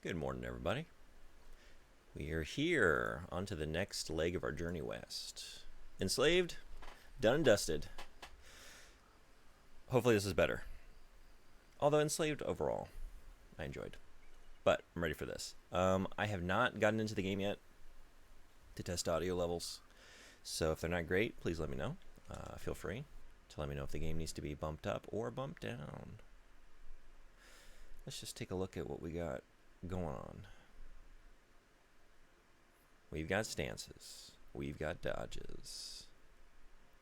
Good morning, everybody. We are here on to the next leg of our journey west. Enslaved, done and dusted. Hopefully this is better. Although Enslaved overall, I enjoyed. But I'm ready for this. I have not gotten into the game yet to test audio levels. So if they're not great, please let me know. Feel free to let me know if the game needs to be bumped up or bumped down. Let's just take a look at what we got going on. We've got stances. We've got dodges.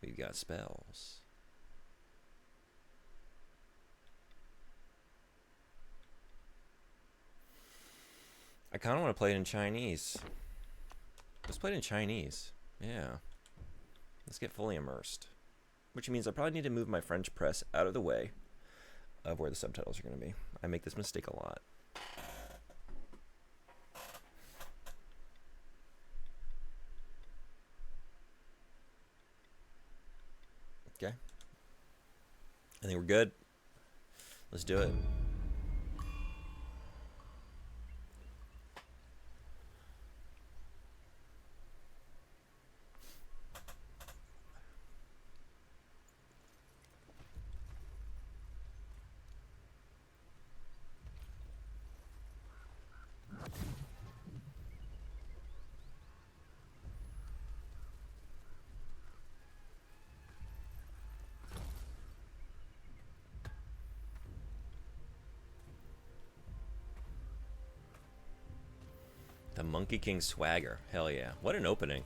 We've got spells. I kind of want to play it in Chinese. Let's play it in Chinese. Yeah. Let's get fully immersed. Which means I probably need to move my French press out of the way of where the subtitles are going to be. I make this mistake a lot. Okay. I think we're good. Let's do it. The Monkey King swagger. Hell yeah. What an opening.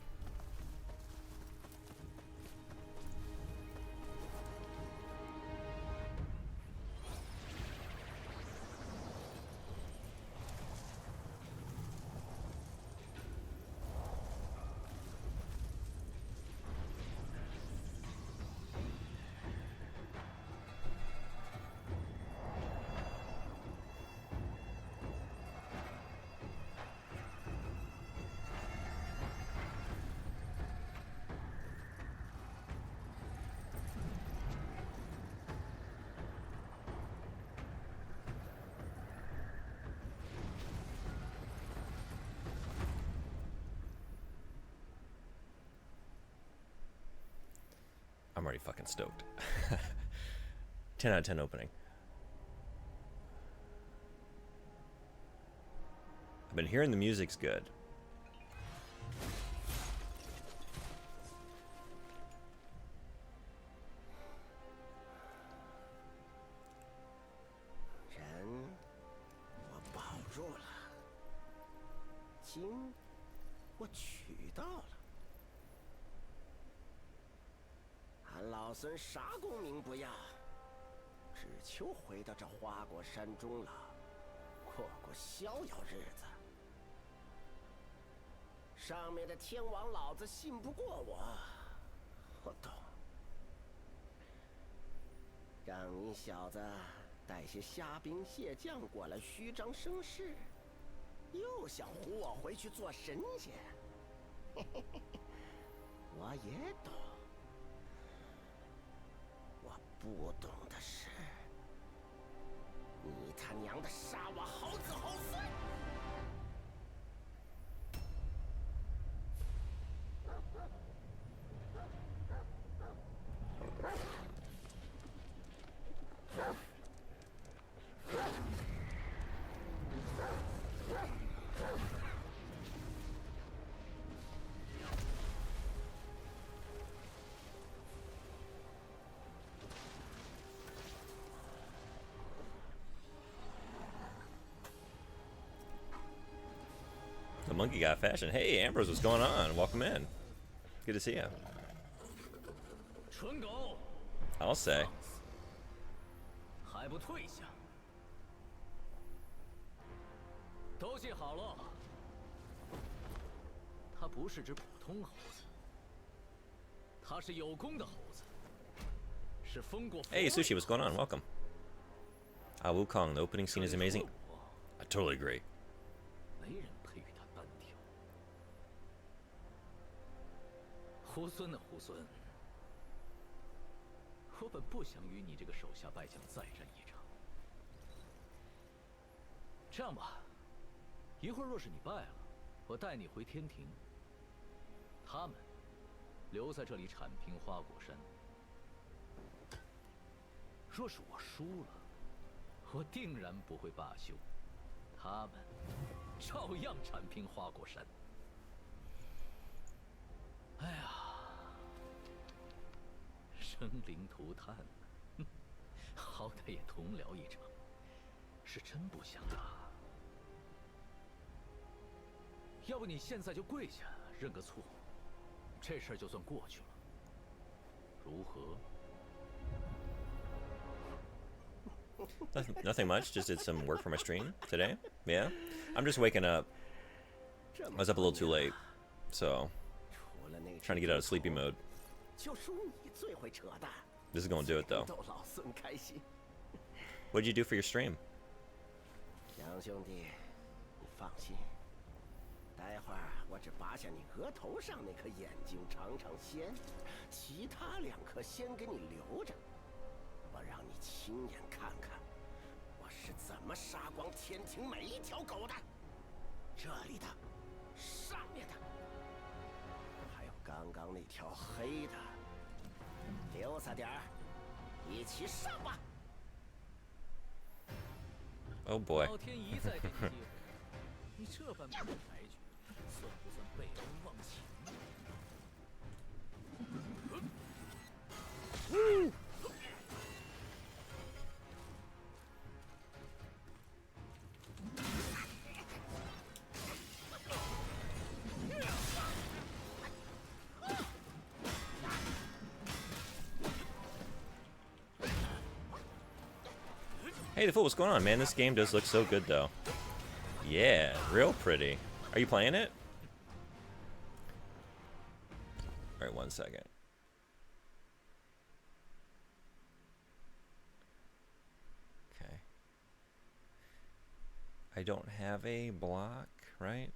I'm already fucking stoked. 10 out of 10 opening. I've been hearing the music's good.俺老孙啥功名不要，只求回到这花果山中了，过过逍遥日子。上面的天王老子信不过我，我懂。让你小子带些虾兵蟹将过来虚张声势，又想唬我回去做神仙。我也懂。我不懂的是，你他娘的杀我好子好孙！The monkey got fashion. Hey, Ambrose, what's going on? Welcome in. Good to see you. I'll say. 还不退下！都记好了，他不是只普通猴子，他是有功的猴子，是封过。Hey, Sushi, what's going on? Welcome. Wukong, the opening scene is amazing. I totally agree. 没人配与他单挑。猢狲的猢狲，我本不想与你这个手下败将再战一场。这样吧，一会儿若是你败了，我带你回天庭。他们留在这里铲平花果山。若是我输了，我定然不会罢休，他们照样铲平花果山。哎呀，生灵涂炭，好歹也同僚一场，是真不想打。要不你现在就跪下认个错，这事儿就算过去了，如何？ Nothing much. Just did some work for my stream today. Yeah, I'm just waking up. I was up a little too late, so trying to get out of sleepy mode. 就属你最会扯淡。 This is gonna do it though. 逗老孙开心。 What did you do for your stream? 杨兄弟，你放心，待会儿我只拔下你额头上那颗眼睛尝尝鲜，其他2颗先给你留着，我让你亲眼看看我是怎么杀光天庭每一条狗的。这里的，上面的，还有刚刚那条黑的，留下点儿，一起上吧。 Oh boy. 老天一再给你机会，你这般不识抬举，算不算背恩忘情？ Hey, the fool, what's going on, man? This game does look so good, though. Yeah, real pretty. Are you playing it? All right, 1 second. Okay. I don't have a block, right?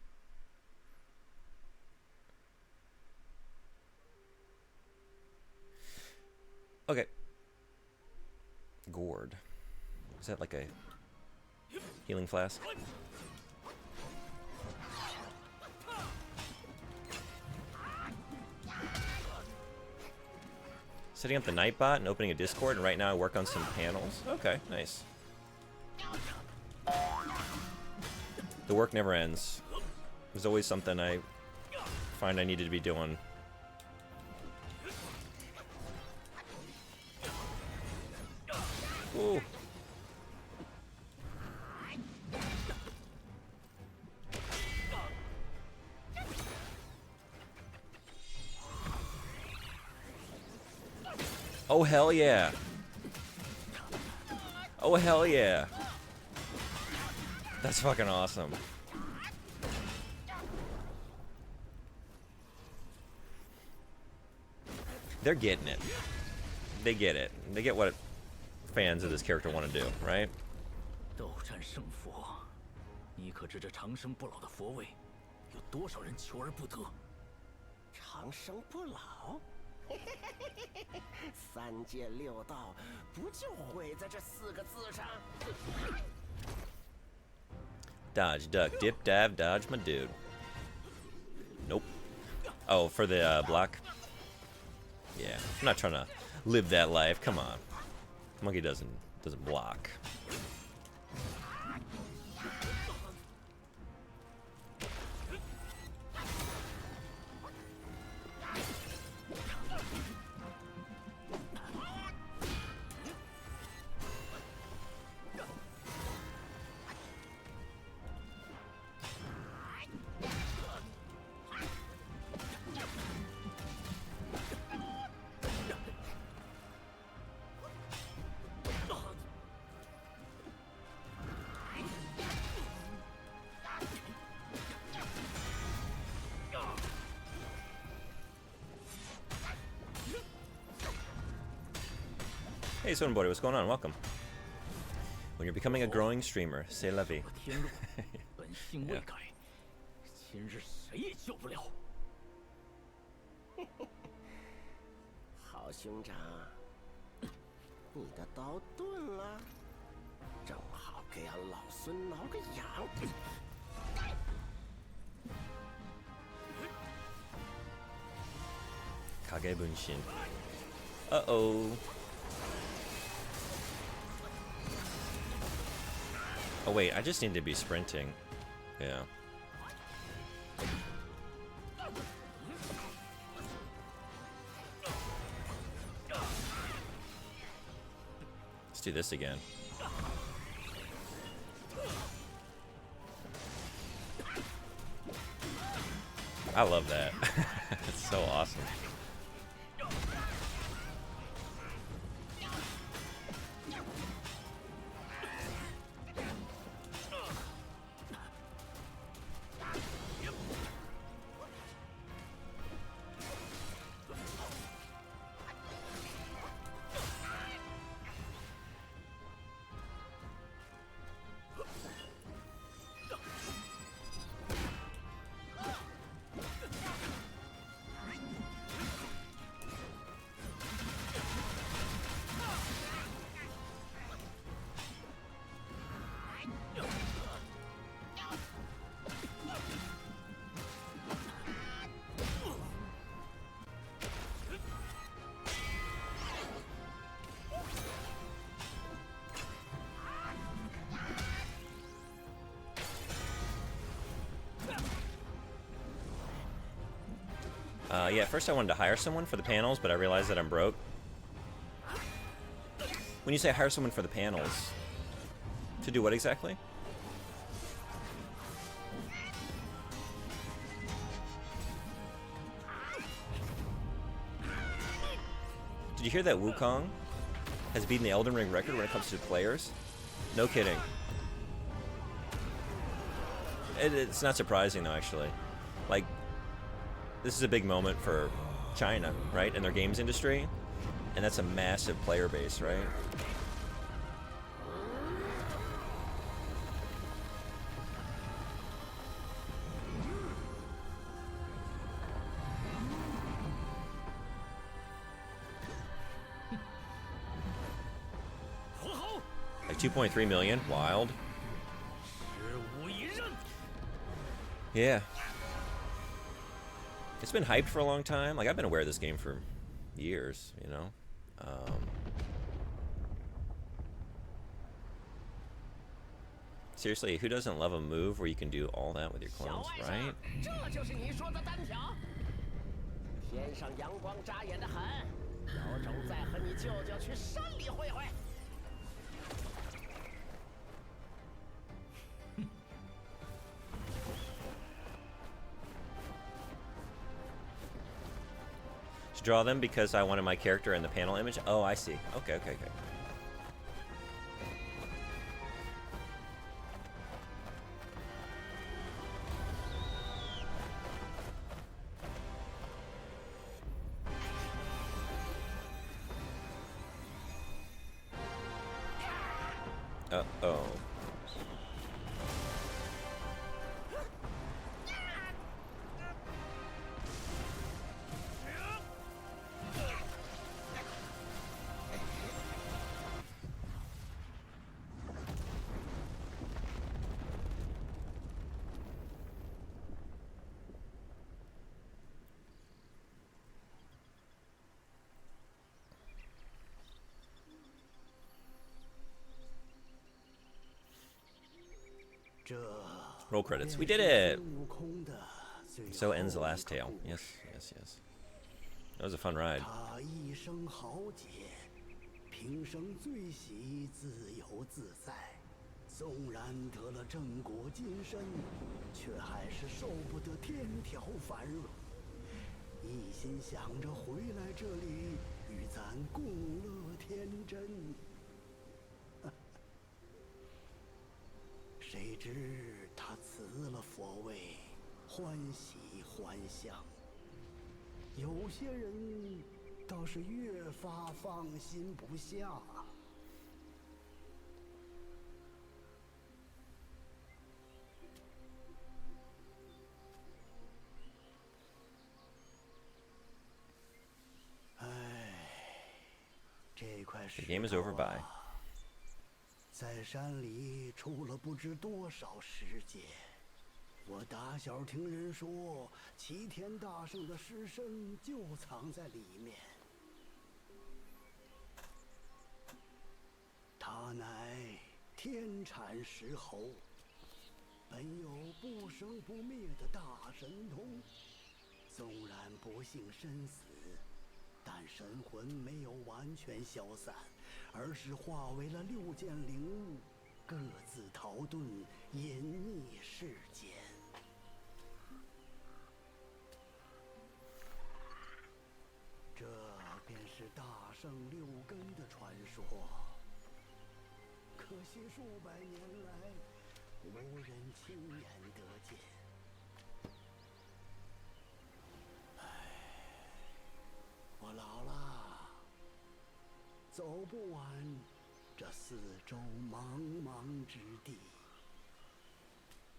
Okay. Gourd. Is that like a healing flask? Setting up the Nightbot and opening a Discord, and right now I work on some panels. Okay, nice. The work never ends. There's always something I find I needed to be doing. Ooh. Oh, hell yeah. Oh, hell yeah. That's fucking awesome. They're getting it. They get it. They get what fans of this character want to do, right? 斗战胜佛，你可知这长生不老的佛位，有多少人求而不得？长生不老，3界6道不就毁在这4个字上？ Dodge, duck, dip, dive, dodge, my dude. Nope. Oh, for the block? Yeah, I'm not trying to live that life. Come on. Monkey doesn't block. Hey, Sonebody, what's going on? Welcome. When you're becoming a growing streamer, c'est la vie. 天路，本性未改，今日谁也救不了。好兄长，你的刀钝了，正好给俺老孙挠个痒。Kagebunshin. Uh-oh. Oh wait, I just need to be sprinting. Yeah. Let's do this again. I love that. It's so awesome. Yeah, at first I wanted to hire someone for the panels, but I realized that I'm broke. When you say hire someone for the panels, to do what exactly? Did you hear that Wukong has beaten the Elden Ring record when it comes to players? No kidding. It's not surprising though, actually. Like, this is a big moment for China, right, in their games industry, and that's a massive player base, right? Like 2.3 million, wild. Yeah. It's been hyped for a long time. Like, I've been aware of this game for years, you know? Seriously, who doesn't love a move where you can do all that with your clones, right? 这就是你说的单挑。天上阳光扎眼的很，有种再和你舅舅去山里会会。To draw them because I wanted my character in the panel image? Oh, I see. Okay, okay, okay. Uh-oh. Roll credits. We did it! So ends the last tale. Yes, yes, yes. That was a fun ride. 他一生豪杰，平生最喜自由自在。纵然得了正果金身，却还是受不得天条繁荣。一心想着回来这里与咱共乐天真。谁知他辞了佛位，欢喜还乡。有些人倒是越发放心不下。唉，这块石 The game is over by. 在山里出了不知多少世界，我打小听人说，齐天大圣的尸身就藏在里面。他乃天产石猴，本有不生不灭的大神通。纵然不幸身死，但神魂没有完全消散，而是化为了6件灵物，各自逃遁，隐匿世间。这便是大圣6根的传说。可惜数百年来，无人亲眼得见。我老了，走不完这四周茫茫之地。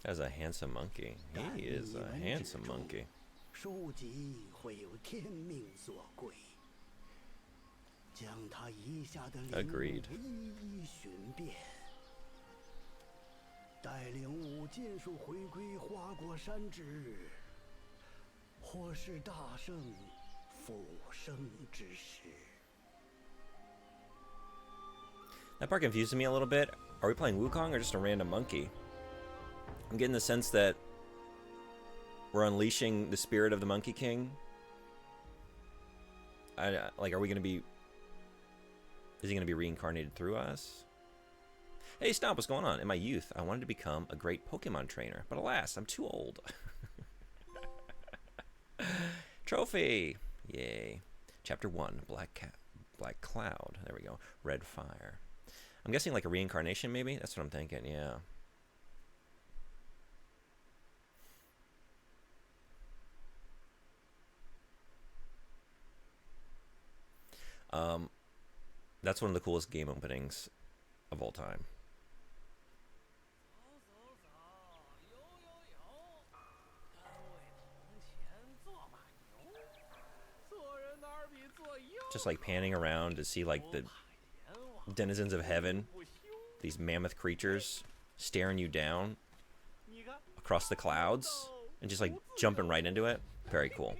That's a handsome monkey. He is a handsome monkey. 书籍会有天命所归，将他遗下的灵物一一寻遍，待领悟尽数回归花果山之日，或是大圣复生之时。 That part confuses me a little bit. Are we playing Wukong or just a random monkey? I'm getting the sense that we're unleashing the spirit of the Monkey King. Like, are we going to be... Is he going to be reincarnated through us? Hey, Stomp, what's going on? In my youth, I wanted to become a great Pokemon trainer, but alas, I'm too old. Trophy! Yay. Chapter 1, Black Cloud. There we go. Red Fire. I'm guessing like a reincarnation, maybe? That's what I'm thinking, yeah. That's one of the coolest game openings of all time. Just like panning around to see like the denizens of heaven, these mammoth creatures staring you down across the clouds and just like jumping right into it. Very cool.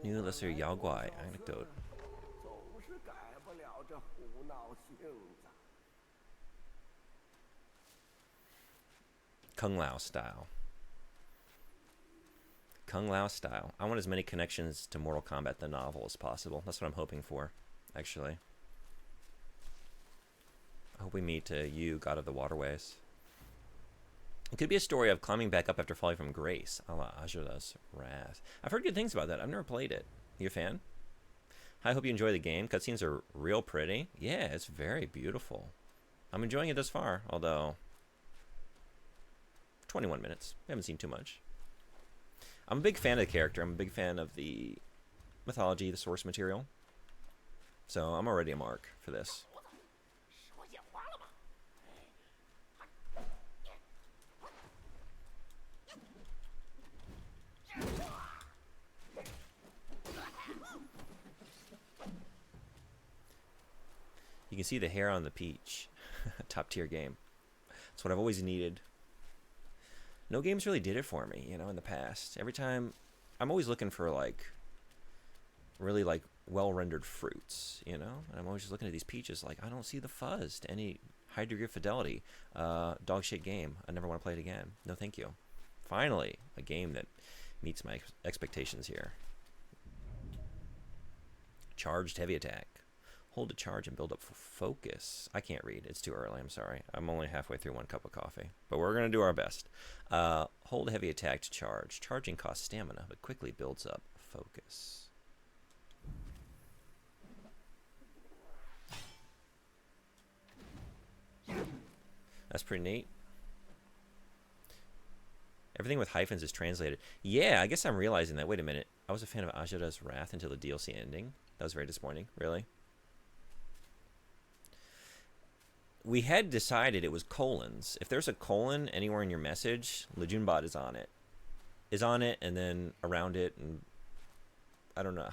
New lesser Yaoguai anecdote. Kung Lao style. Kung Lao style. I want as many connections to Mortal Kombat the novel as possible. That's what I'm hoping for, actually. I hope we meet you, God of the Waterways. It could be a story of climbing back up after falling from grace, a la Ajura's Wrath. I've heard good things about that. I've never played it. You a fan? I hope you enjoy the game. Cutscenes are real pretty. Yeah, it's very beautiful. I'm enjoying it thus far, although 21 minutes. We haven't seen too much. I'm a big fan of the character. I'm a big fan of the mythology, the source material. So I'm already a mark for this. You can see the hair on the peach. Top tier game. That's what I've always needed. No games really did it for me, you know, in the past. Every time, I'm always looking for like, really like well-rendered fruits, you know? And I'm always just looking at these peaches like, I don't see the fuzz to any high degree of fidelity. Dog shit game. I never want to play it again. No thank you. Finally, a game that meets my expectations here. Charged heavy attack. Hold to charge and build up for focus. I can't read. It's too early. I'm sorry. I'm only halfway through 1 cup of coffee. But we're going to do our best. Hold heavy attack to charge. Charging costs stamina, but quickly builds up focus. That's pretty neat. Everything with hyphens is translated. Yeah, I guess I'm realizing that. Wait a minute. I was a fan of Ajita's Wrath until the DLC ending. That was very disappointing. Really? We had decided it was colons. If there's a colon anywhere in your message, Lejunbot is on it. Is on it, and then around it, and I don't know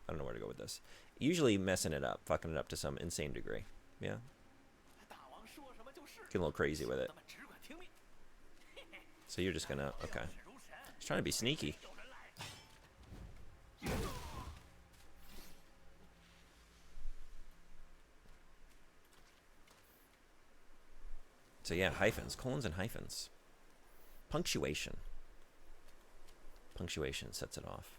where to go with this. Usually messing it up, fucking it up to some insane degree. Yeah. Getting a little crazy with it. So you're just gonna, okay. Just trying to be sneaky. So yeah, hyphens, colons and hyphens. Punctuation. Punctuation sets it off.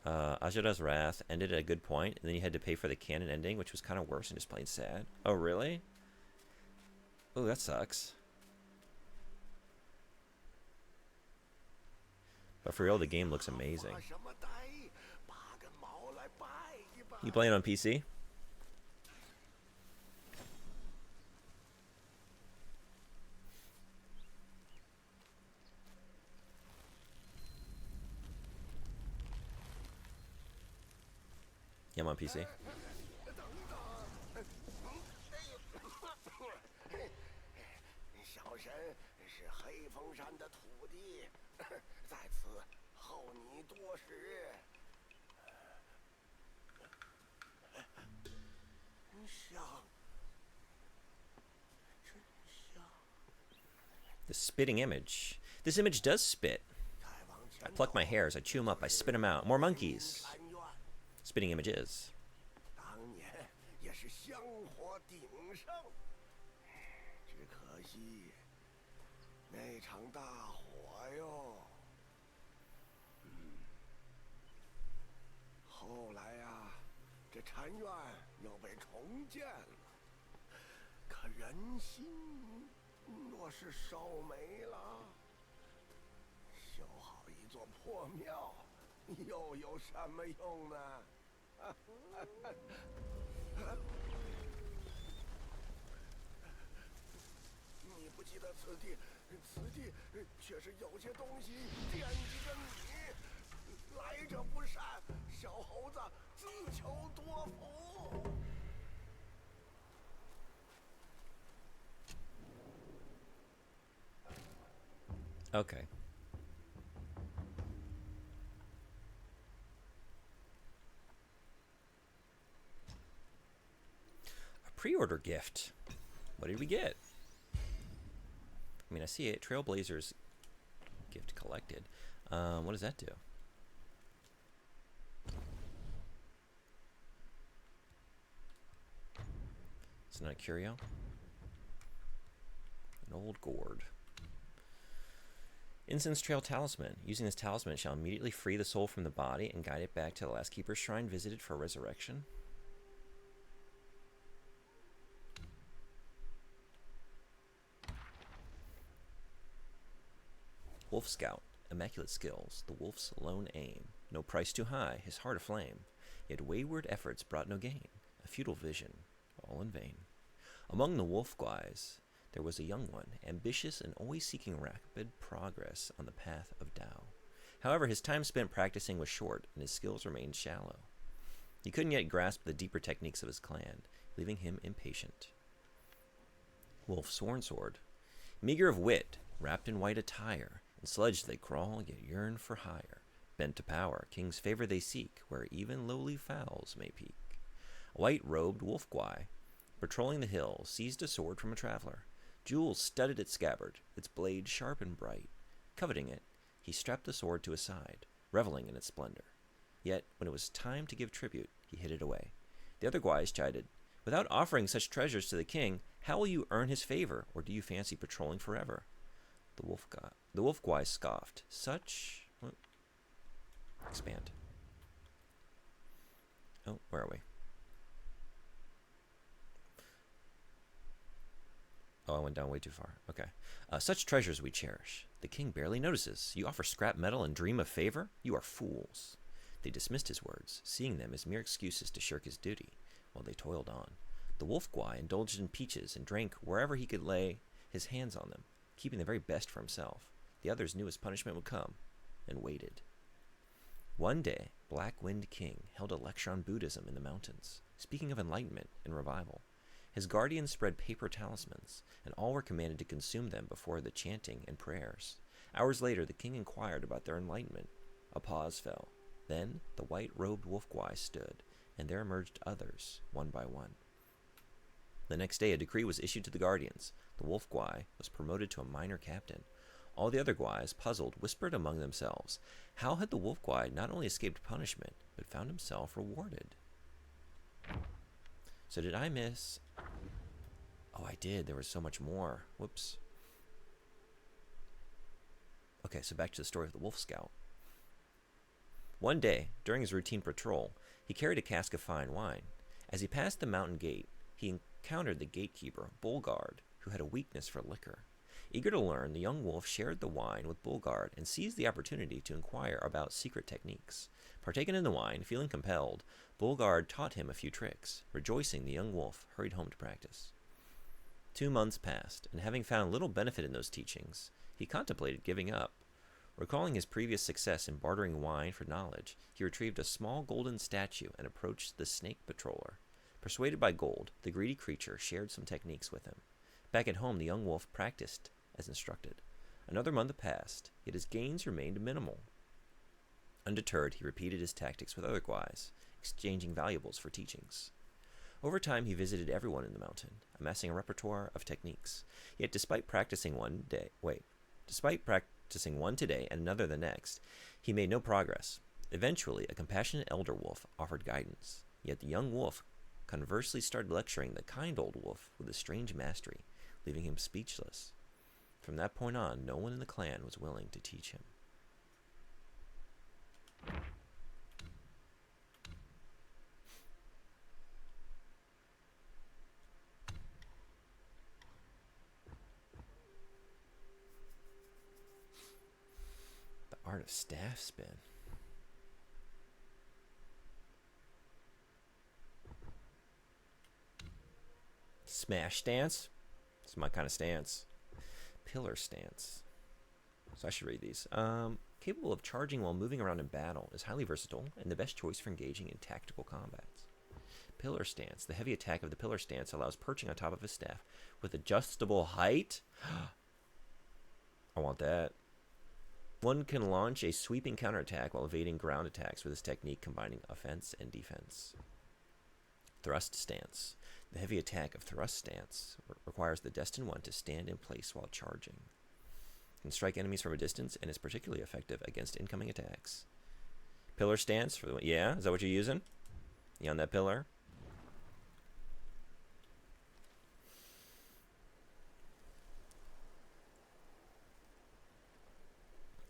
Ajita's Wrath ended at a good point, and then you had to pay for the canon ending, which was kind of worse and just plain sad. Oh, really? Oh, that sucks. But for real, the game looks amazing. You playing on PC? Yeah, I'm on PC. 小神是黑风山的土地，在此候你多时。香，真香。 The spitting image. This image does spit. I pluck my hairs, I chew them up, I spit them out. More monkeys. Spitting images. 当年也是香火鼎盛，只可惜那场大火哟。后来呀，这禅院又被重建了，可人心若是烧没了，修好一座破庙，又有什么用呢？ 你不记得此地，此地却是有些东西惦记着你。来者不善，小猴子自求多福。Okay. Pre-order gift. What did we get? I mean, I see it. Trailblazers gift collected. What does that do? It's not a curio. An old gourd. Incense Trail Talisman. Using this talisman shall immediately free the soul from the body and guide it back to the last keeper's shrine visited for resurrection. Wolf Scout, immaculate skills, the wolf's lone aim. No price too high, his heart aflame. Yet wayward efforts brought no gain, a futile vision, all in vain. Among the wolf guys, there was a young one, ambitious and always seeking rapid progress on the path of Tao. However, his time spent practicing was short, and his skills remained shallow. He couldn't yet grasp the deeper techniques of his clan, leaving him impatient. Wolf Sworn Sword, meager of wit, wrapped in white attire, in sludge they crawl, yet yearn for higher. Bent to power, king's favor they seek, where even lowly fowls may peek. A white-robed wolf guy, patrolling the hills, seized a sword from a traveler. Jewels studded its scabbard, its blade sharp and bright. Coveting it, he strapped the sword to his side, reveling in its splendor. Yet, when it was time to give tribute, he hid it away. The other guys chided, "Without offering such treasures to the king, how will you earn his favor, or do you fancy patrolling forever?" The wolf guy scoffed. Such... What? Expand. Oh, where are we? Oh, I went down way too far. Okay. Such treasures we cherish. The king barely notices. You offer scrap metal and dream of favor? You are fools. They dismissed his words, seeing them as mere excuses to shirk his duty, while they toiled on. The wolf guy indulged in peaches and drank wherever he could lay his hands on them, keeping the very best for himself. The others knew his punishment would come, and waited. One day, Black Wind King held a lecture on Buddhism in the mountains, speaking of enlightenment and revival. His guardians spread paper talismans, and all were commanded to consume them before the chanting and prayers. Hours later, the king inquired about their enlightenment. A pause fell. Then the white-robed wolf guy stood, and there emerged others, one by one. The next day, a decree was issued to the guardians. The wolf guy was promoted to a minor captain. All the other guys, puzzled, whispered among themselves. How had the wolf guy not only escaped punishment, but found himself rewarded? So did I miss... Oh, I did. There was so much more. Whoops. Okay, so back to the story of the Wolf Scout. One day, during his routine patrol, he carried a cask of fine wine. As he passed the mountain gate, he encountered the gatekeeper, Bulgard, who had a weakness for liquor. Eager to learn, the young wolf shared the wine with Bulgard and seized the opportunity to inquire about secret techniques. Partaken in the wine, feeling compelled, Bulgard taught him a few tricks. Rejoicing, the young wolf hurried home to practice. 2 months passed, and having found little benefit in those teachings, he contemplated giving up. Recalling his previous success in bartering wine for knowledge, he retrieved a small golden statue and approached the snake patroller. Persuaded by gold, the greedy creature shared some techniques with him. Back at home, the young wolf practiced as instructed. Another month passed, yet his gains remained minimal. Undeterred, he repeated his tactics with other guys, exchanging valuables for teachings. Over time, he visited everyone in the mountain, amassing a repertoire of techniques. Yet despite practicing one today and another the next, he made no progress. Eventually, a compassionate elder wolf offered guidance. Yet the young wolf conversely started lecturing the kind old wolf with a strange mastery, leaving him speechless. From that point on, no one in the clan was willing to teach him. The art of staff spin. Smash stance. It's my kind of stance. Pillar stance. So I should read these. Capable of charging while moving around in battle, is highly versatile and the best choice for engaging in tactical combats. Pillar stance. The heavy attack of the pillar stance allows perching on top of a staff with adjustable height. I want that. One can launch a sweeping counterattack while evading ground attacks with this technique combining offense and defense. Thrust stance. The heavy attack of thrust stance requires the destined one to stand in place while charging. Can strike enemies from a distance and is particularly effective against incoming attacks. Pillar stance for the yeah, is that what you're using? You on that pillar?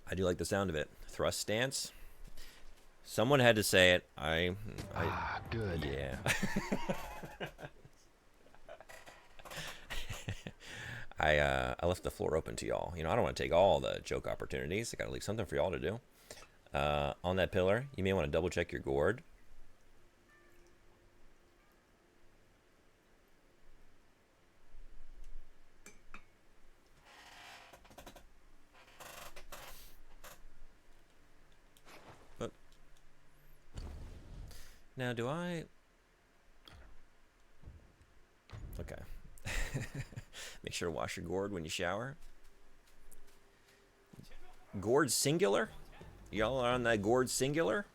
I do like the sound of it. Thrust stance. Someone had to say it. Good. Yeah. I left the floor open to y'all. You know, I don't want to take all the joke opportunities. I got to leave something for y'all to do. On that pillar, you may want to double check your gourd. But now, do I? Okay. Make sure to wash your gourd when you shower. Gourd singular? Y'all are on that gourd singular?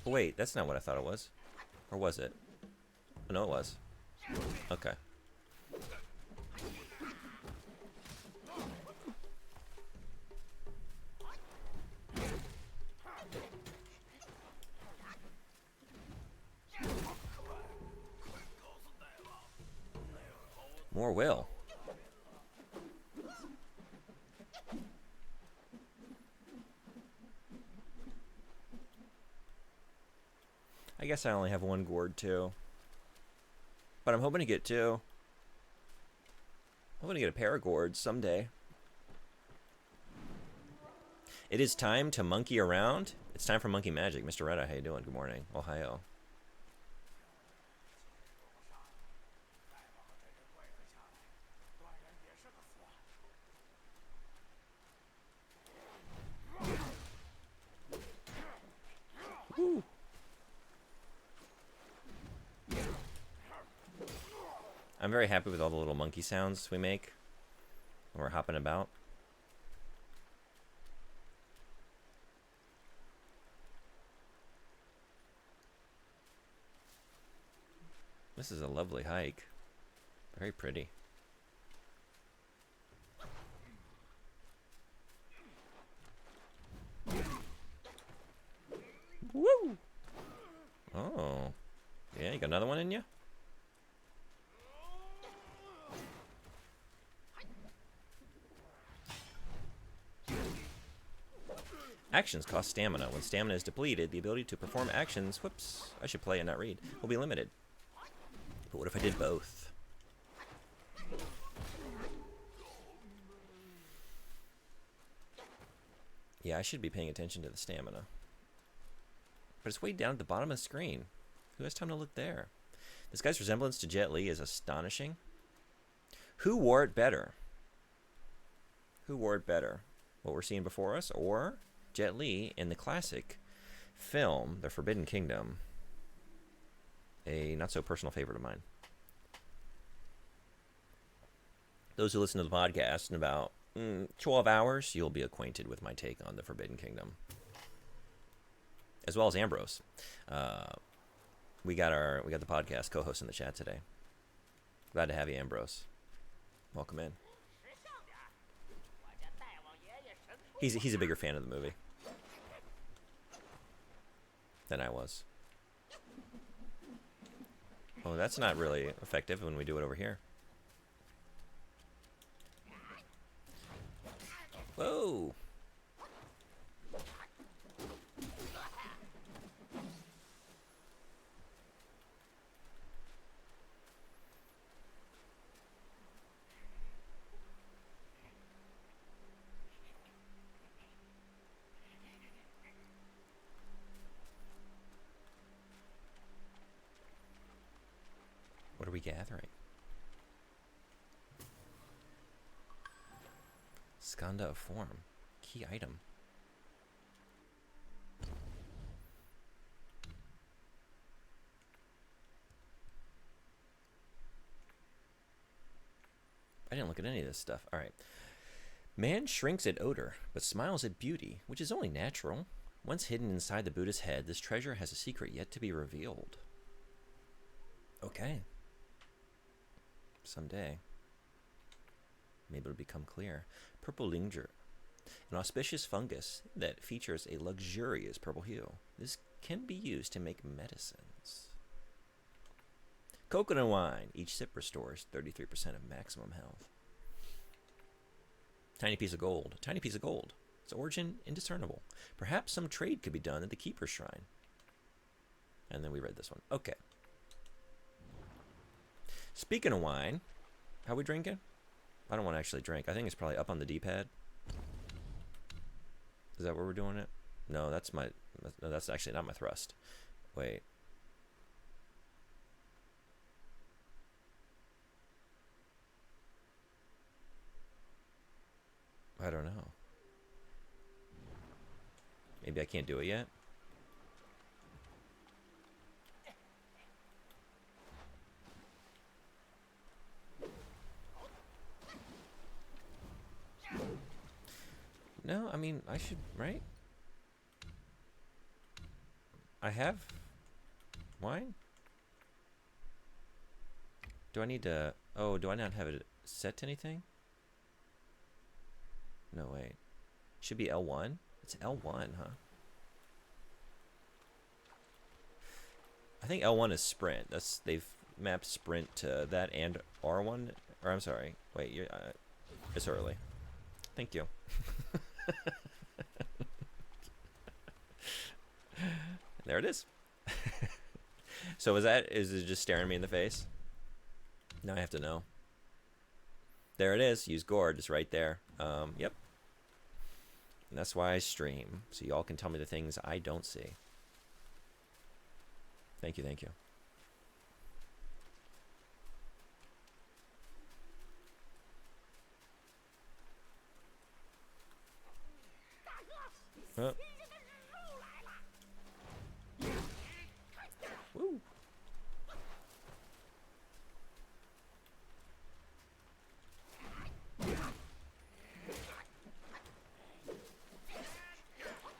Oh, wait, that's not what I thought it was. Or was it? Oh, no, it was. Okay. More will. I guess I only have one gourd too. But I'm hoping to get two. I'm gonna get a pair of gourds someday. It is time to monkey around. It's time for monkey magic. Mr. Red Eye, how you doing? Good morning. Ohio. Woo. I'm very happy with all the little monkey sounds we make when we're hopping about. This is a lovely hike. Very pretty. Woo! Oh. Yeah, you got another one in you? Actions cost stamina. When stamina is depleted, the ability to perform actions, whoops, I should play and not read, will be limited. But what if I did both? Yeah, I should be paying attention to the stamina. But it's way down at the bottom of the screen. Who has time to look there? This guy's resemblance to Jet Li is astonishing. Who wore it better? Who wore it better? What we're seeing before us, or Jet Li in the classic film, The Forbidden Kingdom? A not-so-personal favorite of mine. Those who listen to the podcast in about 12 hours, you'll be acquainted with my take on The Forbidden Kingdom. As well as Ambrose. We got the podcast co-host in the chat today. Glad to have you, Ambrose. Welcome in. He's a bigger fan of the movie than I was. Oh, that's not really effective when we do it over here. Whoa! What are we gathering? Skanda of form. Key item. I didn't look at any of this stuff. All right. Man shrinks at odor, but smiles at beauty, which is only natural. Once hidden inside the Buddha's head, this treasure has a secret yet to be revealed. Okay. Someday. Maybe it'll become clear. Purple linger. An auspicious fungus that features a luxurious purple hue. This can be used to make medicines. Coconut wine. Each sip restores 33% of maximum health. Tiny piece of gold. Tiny piece of gold. Its origin indiscernible. Perhaps some trade could be done at the Keeper's Shrine. And then we read this one. Okay. Speaking of wine, how we drinking? I don't want to actually drink. I think it's probably up on the D-pad. Is that where we're doing it? No, that's my... No, that's actually not my thrust. Wait. I don't know. Maybe I can't do it yet? No, I mean, I should, right? I have wine? Do I need to... Oh, do I not have it set to anything? No, wait. Should be L1? It's L1, huh? I think L1 is sprint. They've mapped sprint to that and R1. Or I'm sorry. Wait, it's early. Thank you. There it is. So is it just staring me in the face? Now I have to know. there it is. Use Gord. It's right there. Yep. And that's why I stream, so y'all can tell me the things I don't see. Thank you, thank you. Oh. Woo.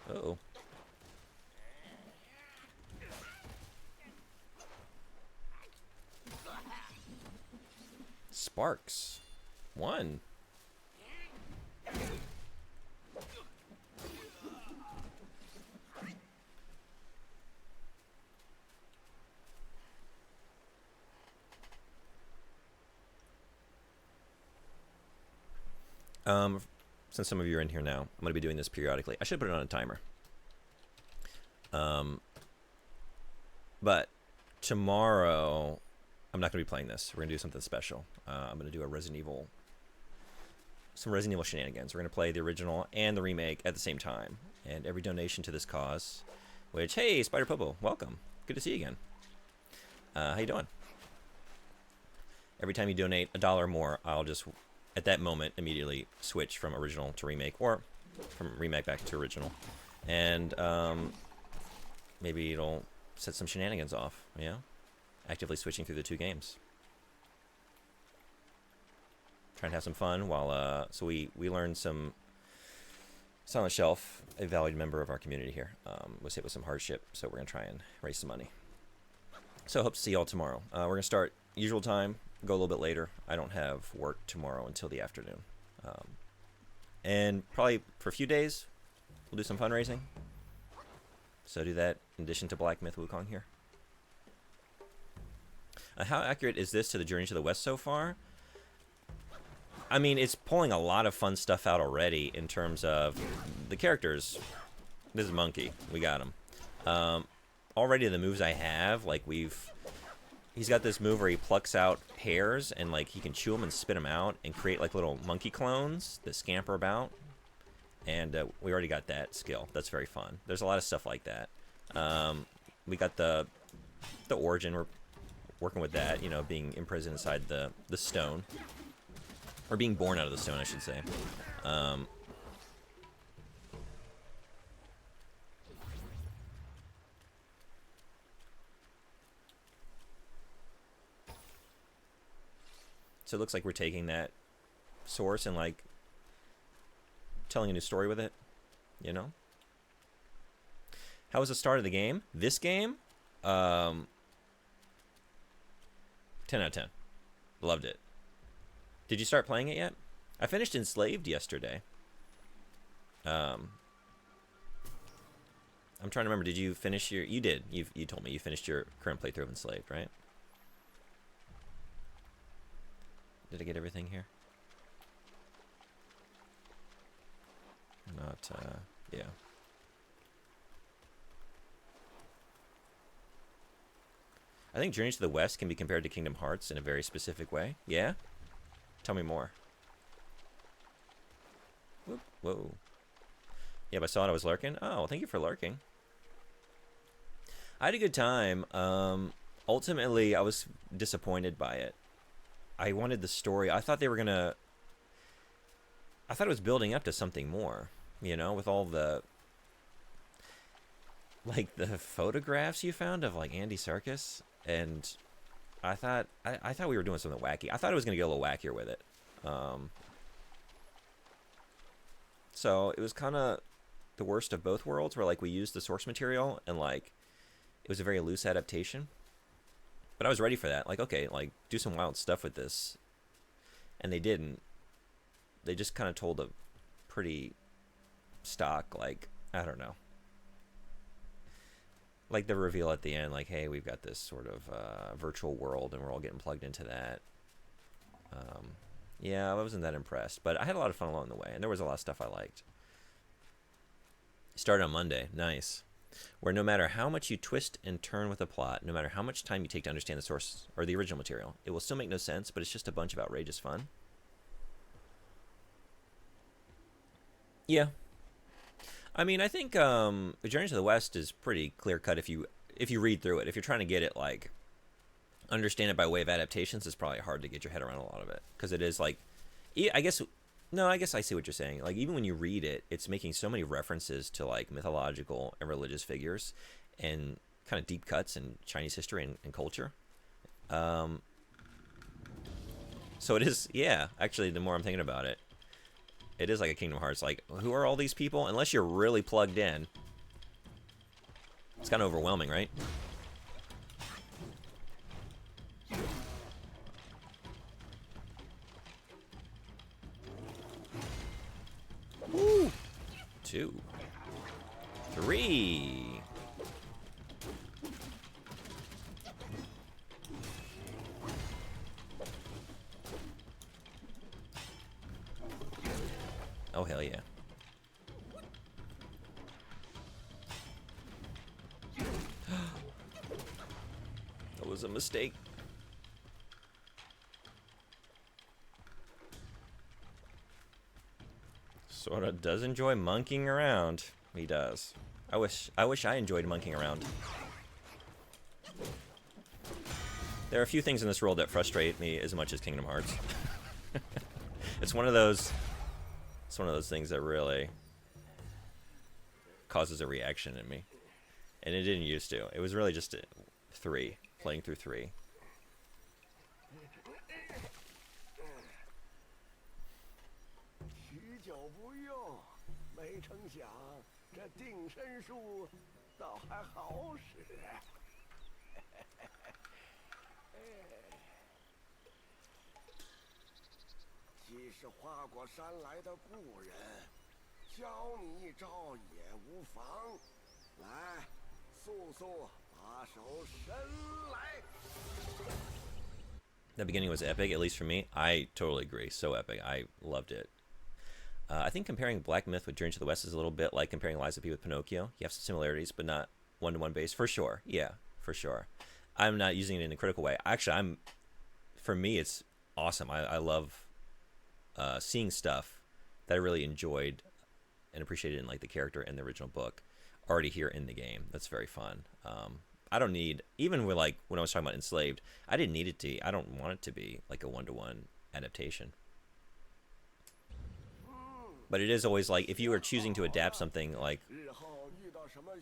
Uh-oh. Sparks. One. Since some of you are in here now, I'm going to be doing this periodically. I should put it on a timer. But tomorrow, I'm not going to be playing this. We're going to do something special. I'm going to do some Resident Evil shenanigans. We're going to play the original and the remake at the same time. And every donation to this cause, which, hey, Spider Popo, welcome. Good to see you again. How you doing? Every time you donate $1 or more, I'll just, at that moment, immediately switch from original to remake, or from remake back to original. And maybe it'll set some shenanigans off, you know? Actively switching through the two games. Trying to have some fun while, so we learned some Silent Shelf, a valued member of our community here, was hit with some hardship, so we're going to try and raise some money. So hope to see y'all tomorrow. We're going to start usual time, go a little bit later. I don't have work tomorrow until the afternoon. And probably for a few days, we'll do some fundraising. So do that in addition to Black Myth Wukong here. How accurate is this to the Journey to the West so far? I mean, it's pulling a lot of fun stuff out already in terms of the characters. This is Monkey. We got him. Already the moves I have, like he's got this move where he plucks out hairs and like he can chew them and spit them out and create like little monkey clones that scamper about. And we already got that skill. That's very fun. There's a lot of stuff like that. We got the origin. We're working with that, you know, being imprisoned inside the stone. Or being born out of the stone, I should say. So it looks like we're taking that source and, like, telling a new story with it, you know? How was the start of the game? This game? 10 out of 10. Loved it. Did you start playing it yet? I finished Enslaved yesterday. I'm trying to remember. Did you finish your... You did. You told me you finished your current playthrough of Enslaved, right? Did I get everything here? Not, yeah. I think Journey to the West can be compared to Kingdom Hearts in a very specific way. Yeah? Tell me more. Whoop, whoa. Yeah, but I saw it. I was lurking. Oh, thank you for lurking. I had a good time. Ultimately, I was disappointed by it. I wanted the story. I thought they were going to... I thought it was building up to something more. You know, with all the... Like, the photographs you found of, like, Andy Serkis. And I thought we were doing something wacky. I thought it was going to get a little wackier with it. So it was kind of the worst of both worlds, where like we used the source material and like it was a very loose adaptation. But I was ready for that. Like, okay, like do some wild stuff with this. And they didn't. They just kind of told a pretty stock, like, I don't know. Like the reveal at the end, like, hey, we've got this sort of virtual world and we're all getting plugged into that. Yeah, I wasn't that impressed, but I had a lot of fun along the way, and there was a lot of stuff I liked. Started on Monday, nice. Where no matter how much you twist and turn with a plot, no matter how much time you take to understand the source or the original material, it will still make no sense, but it's just a bunch of outrageous fun. Yeah, I mean, I think Journey to the West is pretty clear cut if you read through it. If you're trying to get it like understand it by way of adaptations, it's probably hard to get your head around a lot of it because it is like, I guess no, I guess I see what you're saying. Like even when you read it, it's making so many references to like mythological and religious figures, and kind of deep cuts in Chinese history and culture. Um, so it is, yeah. Actually, the more I'm thinking about it, it is like a Kingdom Hearts. Like, who are all these people? Unless you're really plugged in, it's kind of overwhelming, right? Woo! 2, 3. Oh, hell yeah. That was a mistake. Sora does enjoy monkeying around. He does. I wish I enjoyed monkeying around. There are a few things in this world that frustrate me as much as Kingdom Hearts. It's one of those things that really causes a reaction in me. And it didn't used to. It was really just 3, playing through 3. 许久不用，没成想这定身术倒还好使。既是花果山来的故人，教你一招也无妨。来，速速把手伸来。 The beginning was epic, at least for me. I totally agree. So epic. I loved it. I think comparing Black Myth with Journey to the West is a little bit like comparing Lies of P with Pinocchio. You have some similarities, but not one-to-one base. For sure. Yeah, for sure. I'm not using it in a critical way. Actually, for me, it's awesome. I love seeing stuff that I really enjoyed and appreciated in like the character in the original book already here in the game. That's very fun. I don't need, even with like when I was talking about Enslaved, I didn't need it to, I don't want it to be like a one-to-one adaptation. But it is always like, if you are choosing to adapt something, like,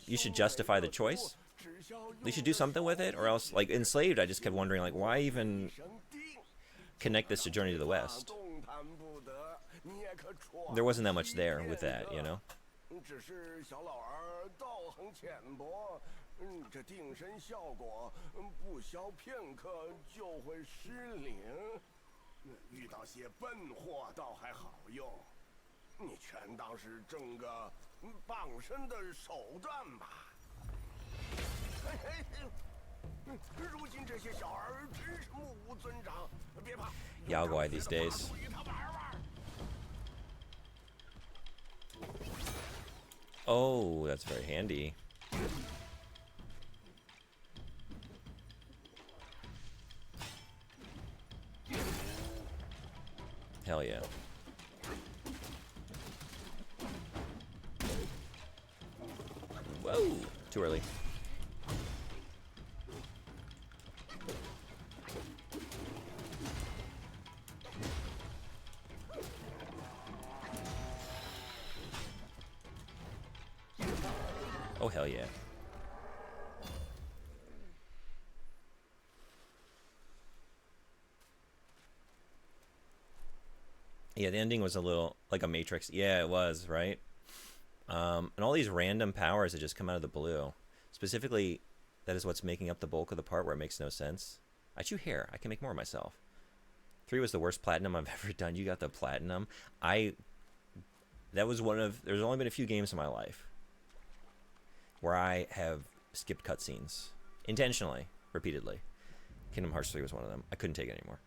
you should justify the choice. You should do something with it, or else, like, Enslaved, I just kept wondering, like, why even connect this to Journey to the West? There wasn't that much there with that, you know? 只是小老儿道行浅薄，这定身效果不消片刻就会失灵。遇到些笨货倒还好用，你全当是挣个傍身的手段吧。如今这些小儿真是目无尊长，别怕。Yaogwai these days. Oh, that's very handy. Hell yeah. Whoa, too early. Oh, hell yeah. Yeah, the ending was a little like a Matrix. Yeah, it was, right? And all these random powers that just come out of the blue. Specifically, that is what's making up the bulk of the part where it makes no sense. I chew hair. I can make more myself. 3 was the worst platinum I've ever done. You got the platinum. That was one of... There's only been a few games in my life where I have skipped cutscenes. Intentionally. Repeatedly. Kingdom Hearts 3 was one of them. I couldn't take it anymore.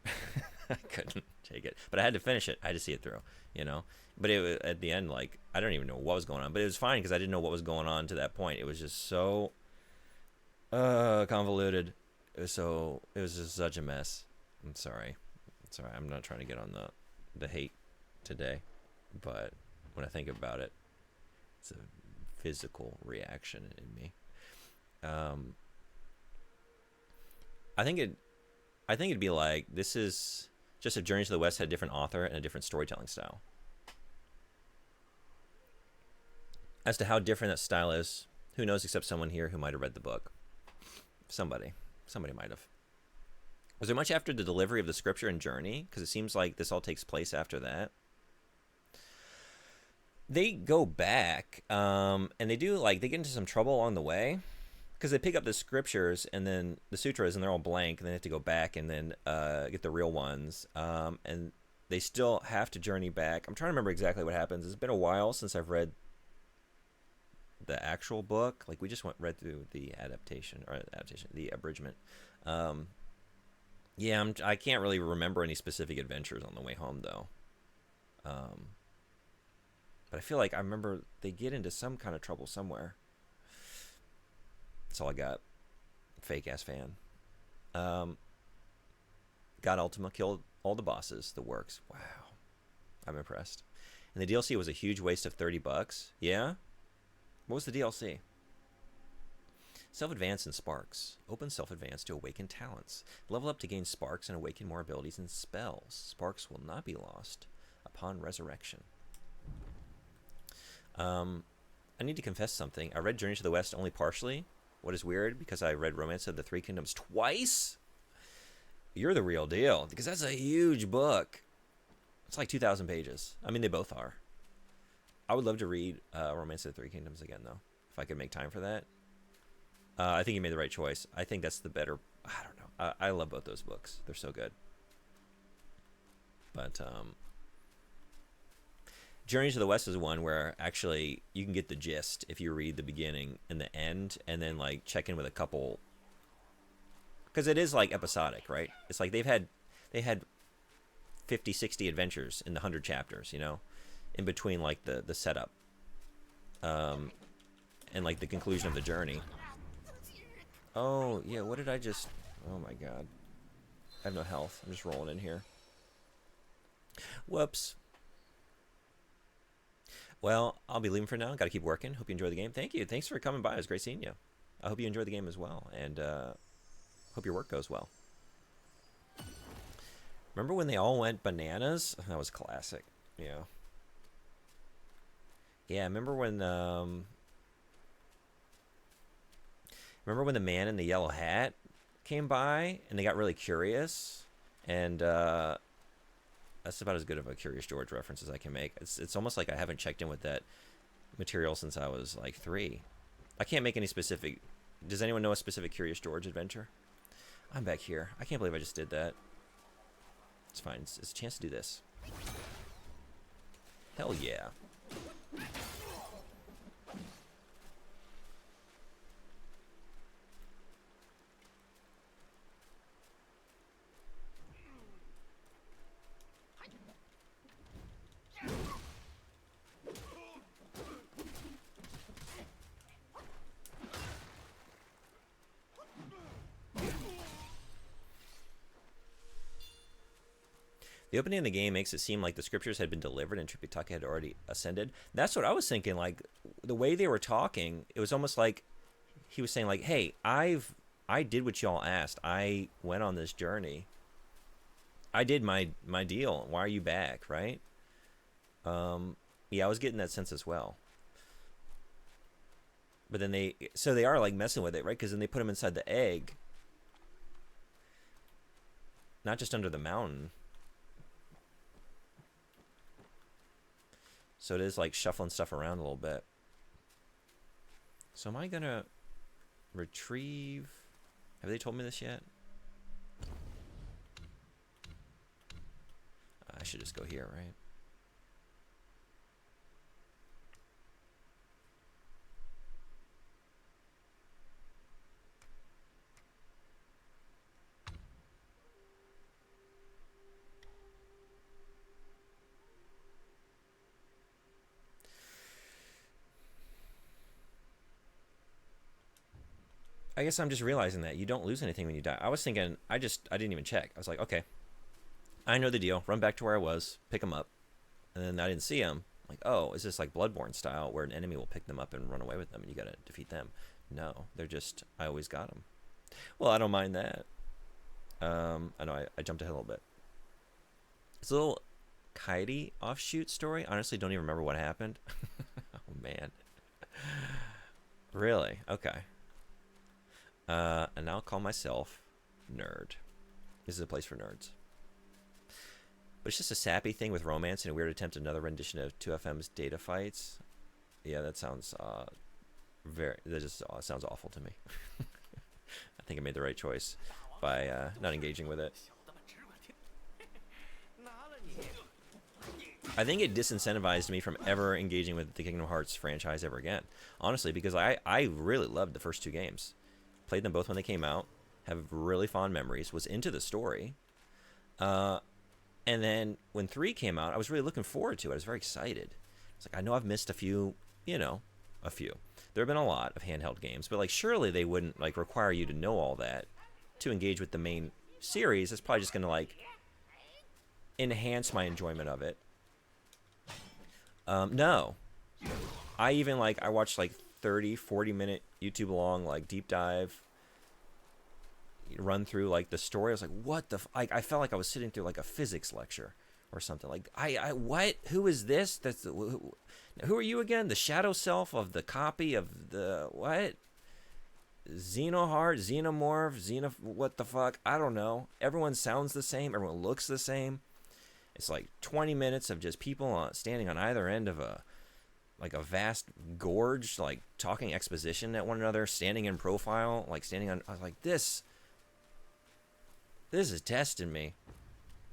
I couldn't take it. But I had to finish it. I had to see it through, you know? But it was, at the end, like, I don't even know what was going on. But it was fine because I didn't know what was going on to that point. It was just so convoluted. It was just such a mess. I'm sorry. I'm not trying to get on the hate today. But when I think about it. It's a physical reaction in me. I think it'd be like, this is just if Journey to the West had a different author and a different storytelling style. As to how different that style is, who knows except someone here who might have read the book. Somebody might have. Was there much after the delivery of the scripture and Journey? Because it seems like this all takes place after that. They go back, and they do, like, they get into some trouble along the way. Because they pick up the scriptures and then the sutras, and they're all blank, and then they have to go back and then get the real ones. And they still have to journey back. I'm trying to remember exactly what happens. It's been a while since I've read the actual book. Like, we just read through the the abridgment. Yeah, I can't really remember any specific adventures on the way home, though. But I feel like I remember they get into some kind of trouble somewhere. That's all I got. Fake ass fan. God Ultima killed all the bosses. The works. Wow, I'm impressed. And the DLC was a huge waste of $30. Yeah. What was the DLC? Self-advance and sparks. Open self-advance to awaken talents. Level up to gain sparks and awaken more abilities and spells. Sparks will not be lost upon resurrection. I need to confess something. I read Journey to the West only partially. What is weird, because I read Romance of the Three Kingdoms twice? You're the real deal, because that's a huge book. It's like 2,000 pages. I mean, they both are. I would love to read Romance of the Three Kingdoms again, though, if I could make time for that. I think you made the right choice. I think that's the better... I don't know. I love both those books. They're so good. But Journey to the West is one where actually you can get the gist if you read the beginning and the end, and then like check in with a couple, because it is like episodic, right? It's like they had 50, 60 adventures in the 100 chapters, you know, in between like the setup and like the conclusion of the journey. Oh yeah, what did I just... Oh my god, I have no health. I'm just rolling in here. Whoops. Well, I'll be leaving for now. Got to keep working. Hope you enjoy the game. Thank you. Thanks for coming by. It was great seeing you. I hope you enjoy the game as well, and hope your work goes well. Remember when they all went bananas? That was classic. Yeah. Yeah, remember when the man in the yellow hat came by and they got really curious, and that's about as good of a Curious George reference as I can make. It's almost like I haven't checked in with that material since I was like 3. I can't make any specific... Does anyone know a specific Curious George adventure? I'm back here. I can't believe I just did that. It's fine. It's a chance to do this. Hell yeah. The opening of the game makes it seem like the scriptures had been delivered and Tripitaka had already ascended. That's what I was thinking. Like, the way they were talking, it was almost like he was saying, like, hey, I did what y'all asked. I went on this journey. I did my deal. Why are you back, right? Yeah, I was getting that sense as well. But then they are, like, messing with it, right? Because then they put him inside the egg. Not just under the mountain. So it is like shuffling stuff around a little bit. So am I gonna retrieve... Have they told me this yet? I should just go here, right? I guess I'm just realizing that you don't lose anything when you die. I was thinking, I didn't even check. I was like, okay, I know the deal. Run back to where I was, pick him up. And then I didn't see him. Like, oh, is this like Bloodborne style where an enemy will pick them up and run away with them and you gotta defeat them? No, they're just, I always got them. Well, I don't mind that. I know I jumped ahead a little bit. It's a little kitey offshoot story. Honestly, don't even remember what happened. Oh, man. Really? Okay. And I'll call myself nerd. This is a place for nerds. But it's just a sappy thing with romance and a weird attempt at another rendition of 2FM's Data Fights. Yeah, that sounds sounds awful to me. I think I made the right choice by not engaging with it. I think it disincentivized me from ever engaging with the Kingdom Hearts franchise ever again. Honestly, because I really loved the first two games. Played them both when they came out. Have really fond memories. Was into the story. And then when 3 came out, I was really looking forward to it. I was very excited. It's like, I know I've missed a few. A few. There have been a lot of handheld games, but like surely they wouldn't like require you to know all that to engage with the main series. It's probably just going to like enhance my enjoyment of it. No. I watched like 30, 40-minute YouTube long like deep dive run through like the story. I was like, what the I felt like I was sitting through like a physics lecture or something. Like I what? Who is this? That's who are you again? The shadow self of the copy of the what? Xenoheart, Xenomorph, what the fuck? I don't know. Everyone sounds the same. Everyone looks the same. It's like 20 minutes of just people standing on either end of a vast gorge, like talking exposition at one another, standing in profile, like standing on. I was like, this is testing me.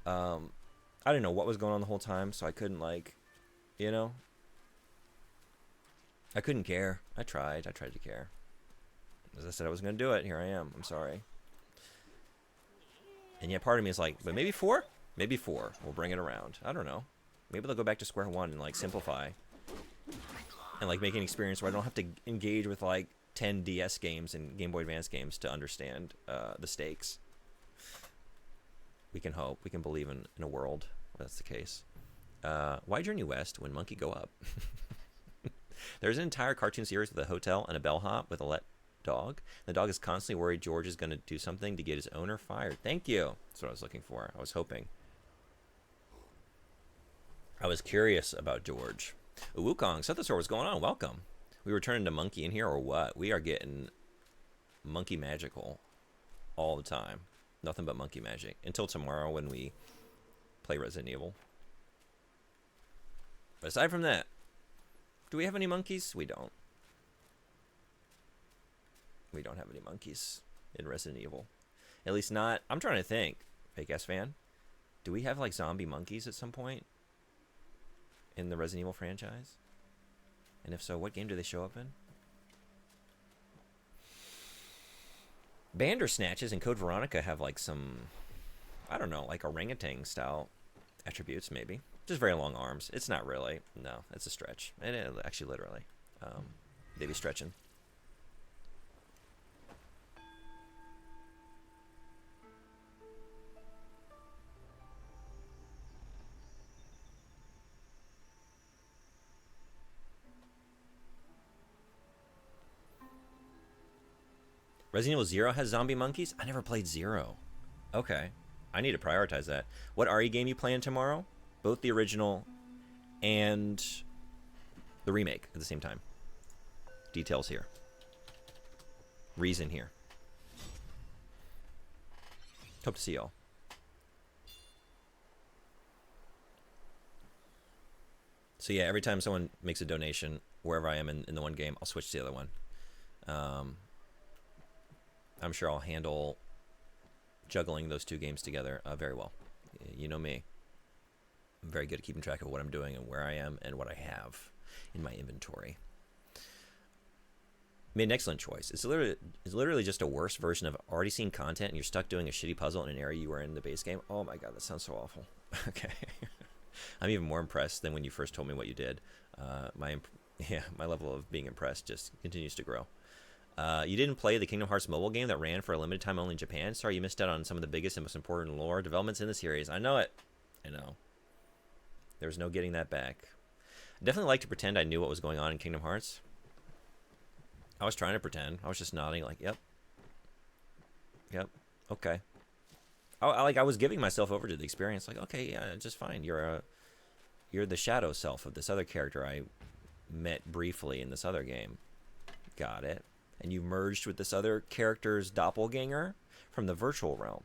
I didn't know what was going on the whole time, so I couldn't I couldn't care. I tried to care. As I said, I was going to do it. Here I am. I'm sorry. And yet part of me is like, but maybe 4? Maybe 4. We'll bring it around. I don't know. Maybe they'll go back to square one and like simplify. And like make an experience where I don't have to engage with like 10 DS games and Game Boy Advance games to understand the stakes. We can hope. We can believe in a world where that's the case. Why journey west when monkey go up? There's an entire cartoon series with a hotel and a bellhop with a dog. The dog is constantly worried George is going to do something to get his owner fired. Thank you. That's what I was looking for. I was hoping. I was curious about George. Wukong, Sethasor, what's going on? Welcome. We were turning to monkey in here or what? We are getting monkey magical all the time. Nothing but monkey magic. Until tomorrow when we play Resident Evil. But aside from that, do we have any monkeys? We don't. We don't have any monkeys in Resident Evil. At least not... I'm trying to think. Fake S fan. Do we have like zombie monkeys at some point in the Resident Evil franchise? And if so, what game do they show up in? Bandersnatches and Code Veronica have like some... I don't know, like orangutan style attributes maybe. Just very long arms. It's not really. No, it's a stretch. And actually, literally. They be stretching. Resident Evil 0 has zombie monkeys? I never played 0. Okay. I need to prioritize that. What RE game you playing tomorrow? Both the original and the remake at the same time. Details here. Reason here. Hope to see y'all. So yeah, every time someone makes a donation, wherever I am in the one game, I'll switch to the other one. I'm sure I'll handle juggling those two games together very well. You know me. I'm very good at keeping track of what I'm doing and where I am and what I have in my inventory. Made an excellent choice. It's literally just a worse version of already seen content and you're stuck doing a shitty puzzle in an area you were in the base game. Oh my god, that sounds so awful. Okay. I'm even more impressed than when you first told me what you did. My level of being impressed just continues to grow. You didn't play the Kingdom Hearts mobile game that ran for a limited time only in Japan? Sorry, you missed out on some of the biggest and most important lore developments in the series. I know it. I know. There's no getting that back. Definitely like to pretend I knew what was going on in Kingdom Hearts. I was trying to pretend. I was just nodding like, yep. Yep. Okay. I was giving myself over to the experience. Like, okay, yeah, just fine. You're the shadow self of this other character I met briefly in this other game. Got it. And you merged with this other character's doppelganger from the virtual realm.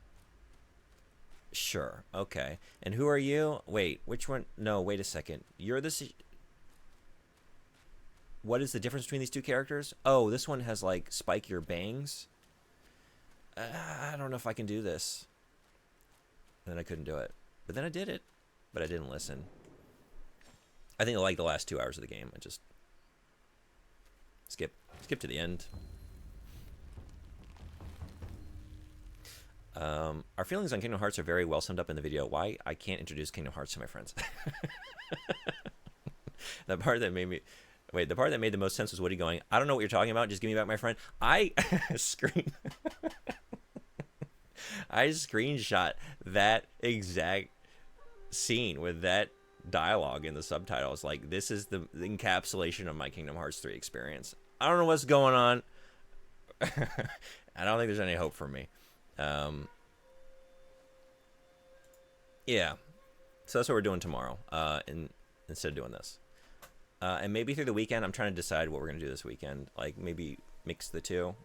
Sure. Okay. And who are you? Wait, which one? No, wait a second. You're this. What is the difference between these two characters? Oh, this one has like spikier bangs. I don't know if I can do this. And then I couldn't do it. But then I did it. But I didn't listen. I think I like the last 2 hours of the game. I just skip to the end. Our feelings on Kingdom Hearts are very well summed up in the video. Why I can't introduce Kingdom Hearts to my friends. The part that made the most sense was Woody going, I don't know what you're talking about. Just give me back my friend. I screenshot that exact scene with that dialogue in the subtitles. Like, this is the encapsulation of my Kingdom Hearts 3 experience. I don't know what's going on. I don't think there's any hope for me. Yeah. So that's what we're doing tomorrow, instead of doing this. And maybe through the weekend, I'm trying to decide what we're going to do this weekend. Like, maybe mix the two.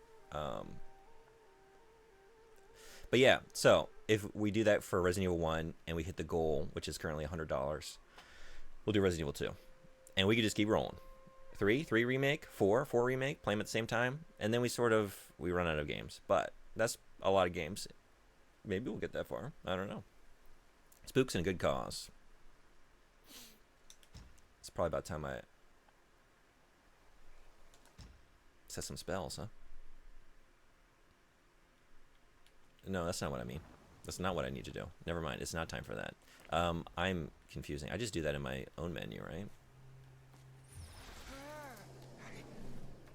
But yeah, so if we do that for Resident Evil 1 and we hit the goal, which is currently $100, we'll do Resident Evil 2. And we could just keep rolling. 3 remake, 4 remake, play them at the same time. And then we run out of games. But that's a lot of games. Maybe we'll get that far. I don't know. Spooks and a good cause. It's probably about time I set some spells, huh? No, that's not what I mean. That's not what I need to do. Never mind. It's not time for that. I'm confusing. I just do that in my own menu, right?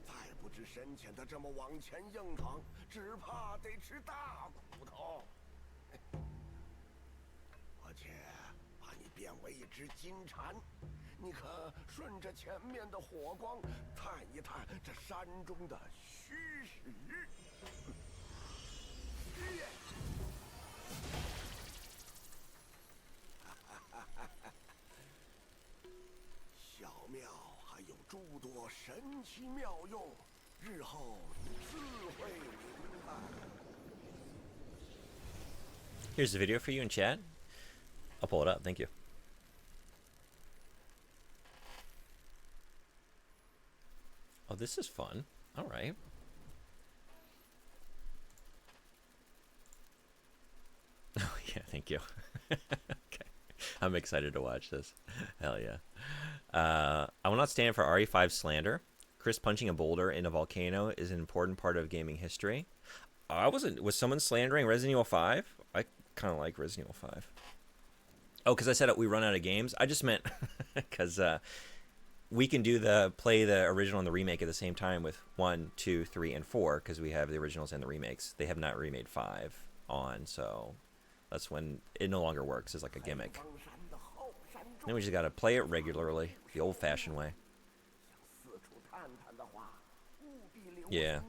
再不知深浅的这么往前硬扛，只怕得吃大骨头。而且把你变为一只金蝉，你可顺着前面的火光探一探这山中的虚实。小庙还有诸多神奇妙用，日后你自会明白。 Here's the video for you in chat. I'll pull it up. Thank you. Oh, this is fun. All right. Oh, yeah, thank you. Okay. I'm excited to watch this. Hell yeah. I will not stand for RE5 slander. Chris punching a boulder in a volcano is an important part of gaming history. Was someone slandering Resident Evil 5? I kind of like Resident Evil 5. Oh, because I said we run out of games? I just meant because we can play the original and the remake at the same time with 1, 2, 3, and 4 because we have the originals and the remakes. They have not remade 5 on, so that's when it no longer works as like a gimmick. Then we just gotta play it regularly, the old-fashioned way. Yeah.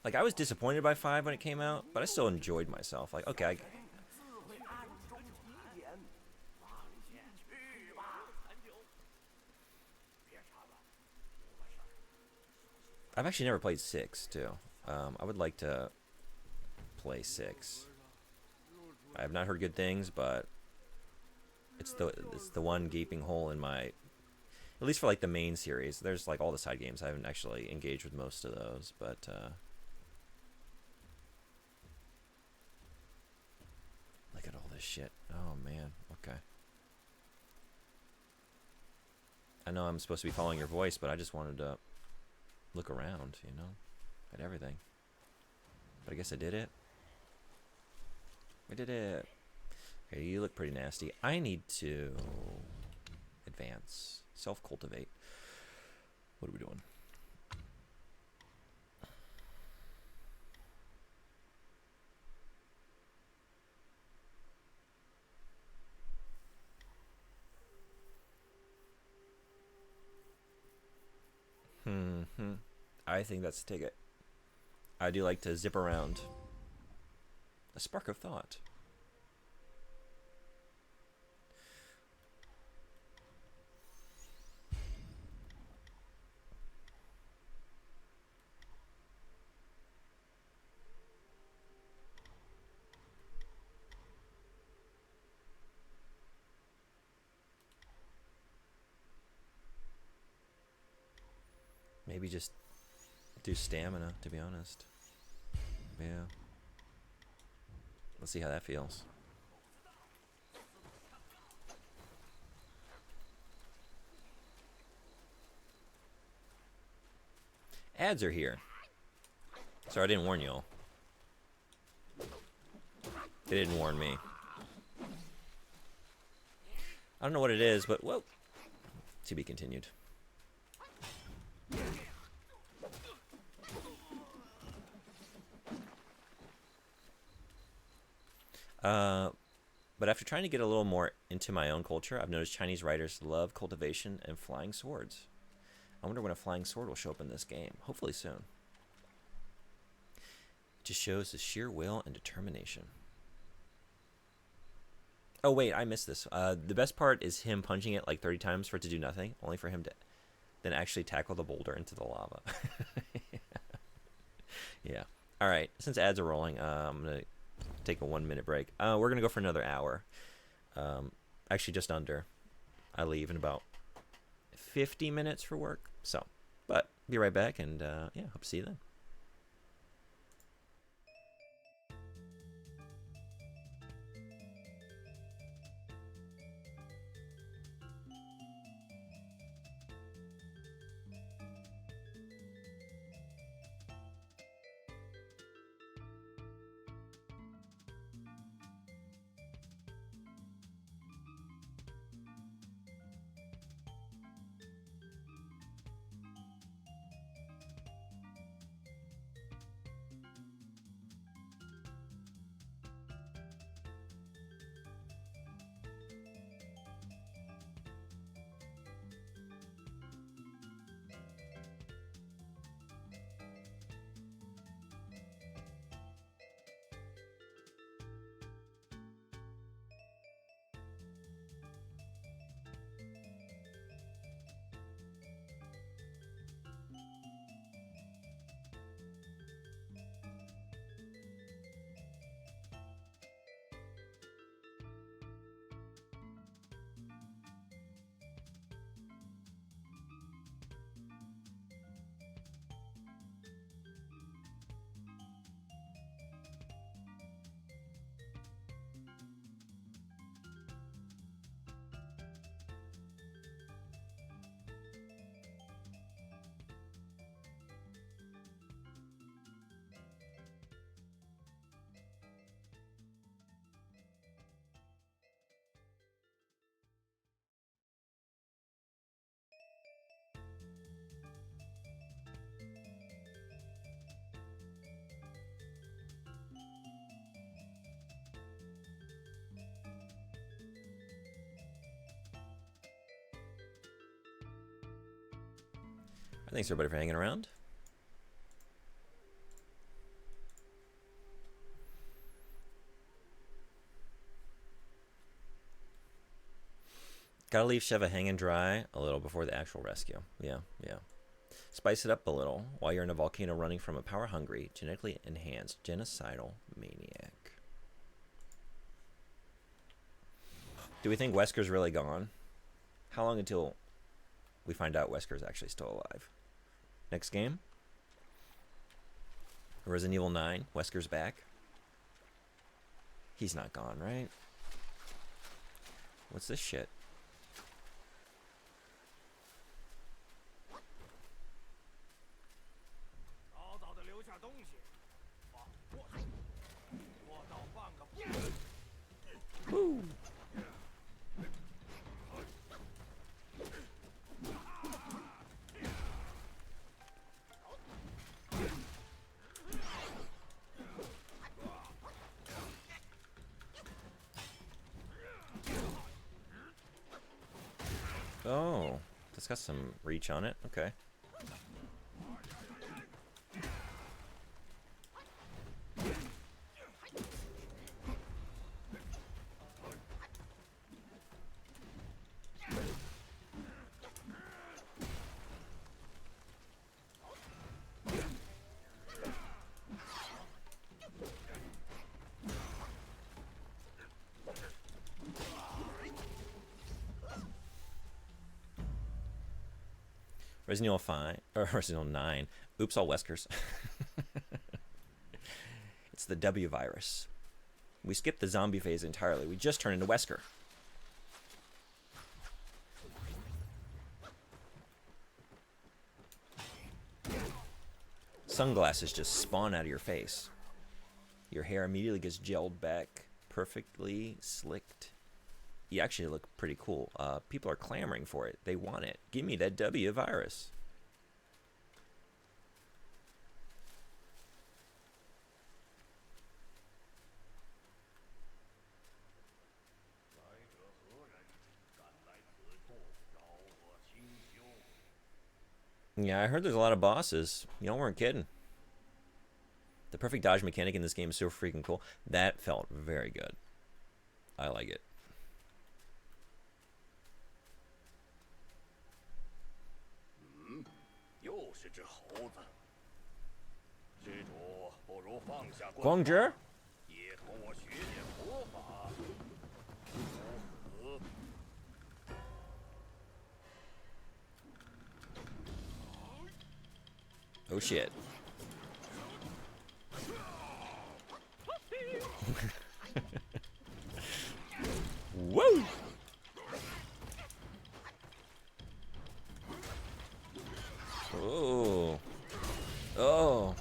Like, I was disappointed by 5 when it came out, but I still enjoyed myself. Like, okay, I've actually never played 6, too. I would like to play 6. I have not heard good things, but it's the one gaping hole in my, at least for like the main series. There's like all the side games. I haven't actually engaged with most of those, but look at all this shit. Oh man, okay. I know I'm supposed to be following your voice, but I just wanted to look around, you know, at everything. But I guess I did it. I did it. Okay, you look pretty nasty. I need to advance. Self-cultivate. What are we doing? I think that's the ticket. I do like to zip around. A spark of thought. Maybe just do stamina, to be honest. Yeah. Let's see how that feels. Ads are here. Sorry, I didn't warn y'all. They didn't warn me. I don't know what it is, but, whoa. To be continued. But after trying to get a little more into my own culture, I've noticed Chinese writers love cultivation and flying swords. I wonder when a flying sword will show up in this game. Hopefully soon. It just shows the sheer will and determination. Oh, wait, I missed this. The best part is him punching it like 30 times for it to do nothing, only for him to then actually tackle the boulder into the lava. Yeah. All right, since ads are rolling, I'm going to take a 1 minute break. We're going to go for another hour. Actually, just under. I leave in about 50 minutes for work. So, but be right back, and yeah, hope to see you then. Thanks everybody for hanging around. Gotta leave Sheva hanging dry a little before the actual rescue. Yeah. Spice it up a little while you're in a volcano running from a power-hungry, genetically enhanced, genocidal maniac. Do we think Wesker's really gone? How long until we find out Wesker's actually still alive? Next game? Resident Evil 9, Wesker's back. He's not gone, right? What's this shit? Woo! Oh, that's got some reach on it. Okay. Resident Evil 5 or Resident Evil 9. Oops, all Weskers. It's the W virus. We skipped the zombie phase entirely. We just turned into Wesker. Sunglasses just spawn out of your face. Your hair immediately gets gelled back, perfectly slicked. You actually look pretty cool. People are clamoring for it. They want it. Give me that W virus. Yeah, I heard there's a lot of bosses. Y'all weren't kidding. The perfect dodge mechanic in this game is so freaking cool. That felt very good. I like it. Guangzhou? Oh shit. Woo! Oh. Oh.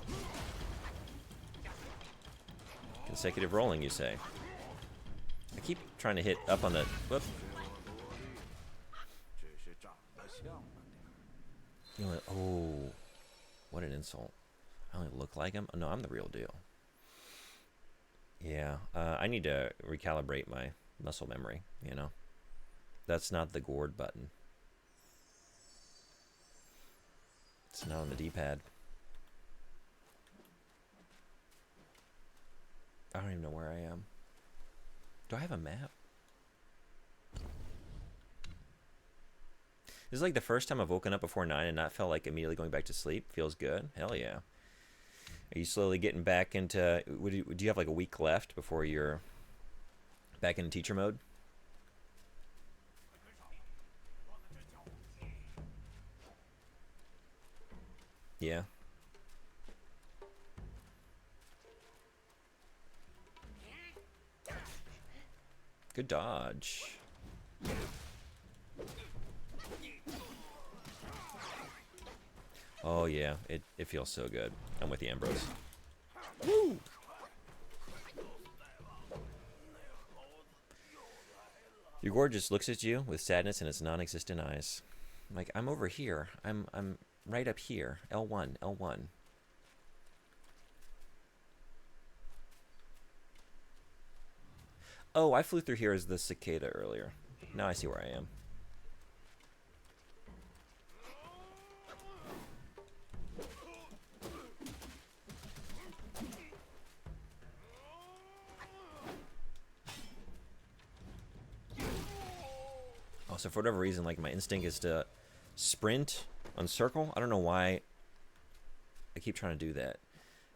Consecutive rolling, you say? I keep trying to hit up on the... Whoop. You know what? Oh. What an insult. I only look like him? Oh, no, I'm the real deal. Yeah. I need to recalibrate my muscle memory, you know? That's not the gourd button. It's not on the D-pad. I don't even know where I am. Do I have a map? This is like the first time I've woken up before 9 and not felt like immediately going back to sleep. Feels good. Hell yeah. Are you slowly getting back into... Do you have like a week left before you're back in teacher mode? Yeah. Good dodge. Oh yeah, it feels so good. I'm with the Ambrose. Woo! Your gourd just looks at you with sadness in its non-existent eyes. Like, I'm over here. I'm right up here. L1, L1. Oh, I flew through here as the cicada earlier. Now I see where I am. So for whatever reason, like, my instinct is to sprint on circle. I don't know why I keep trying to do that,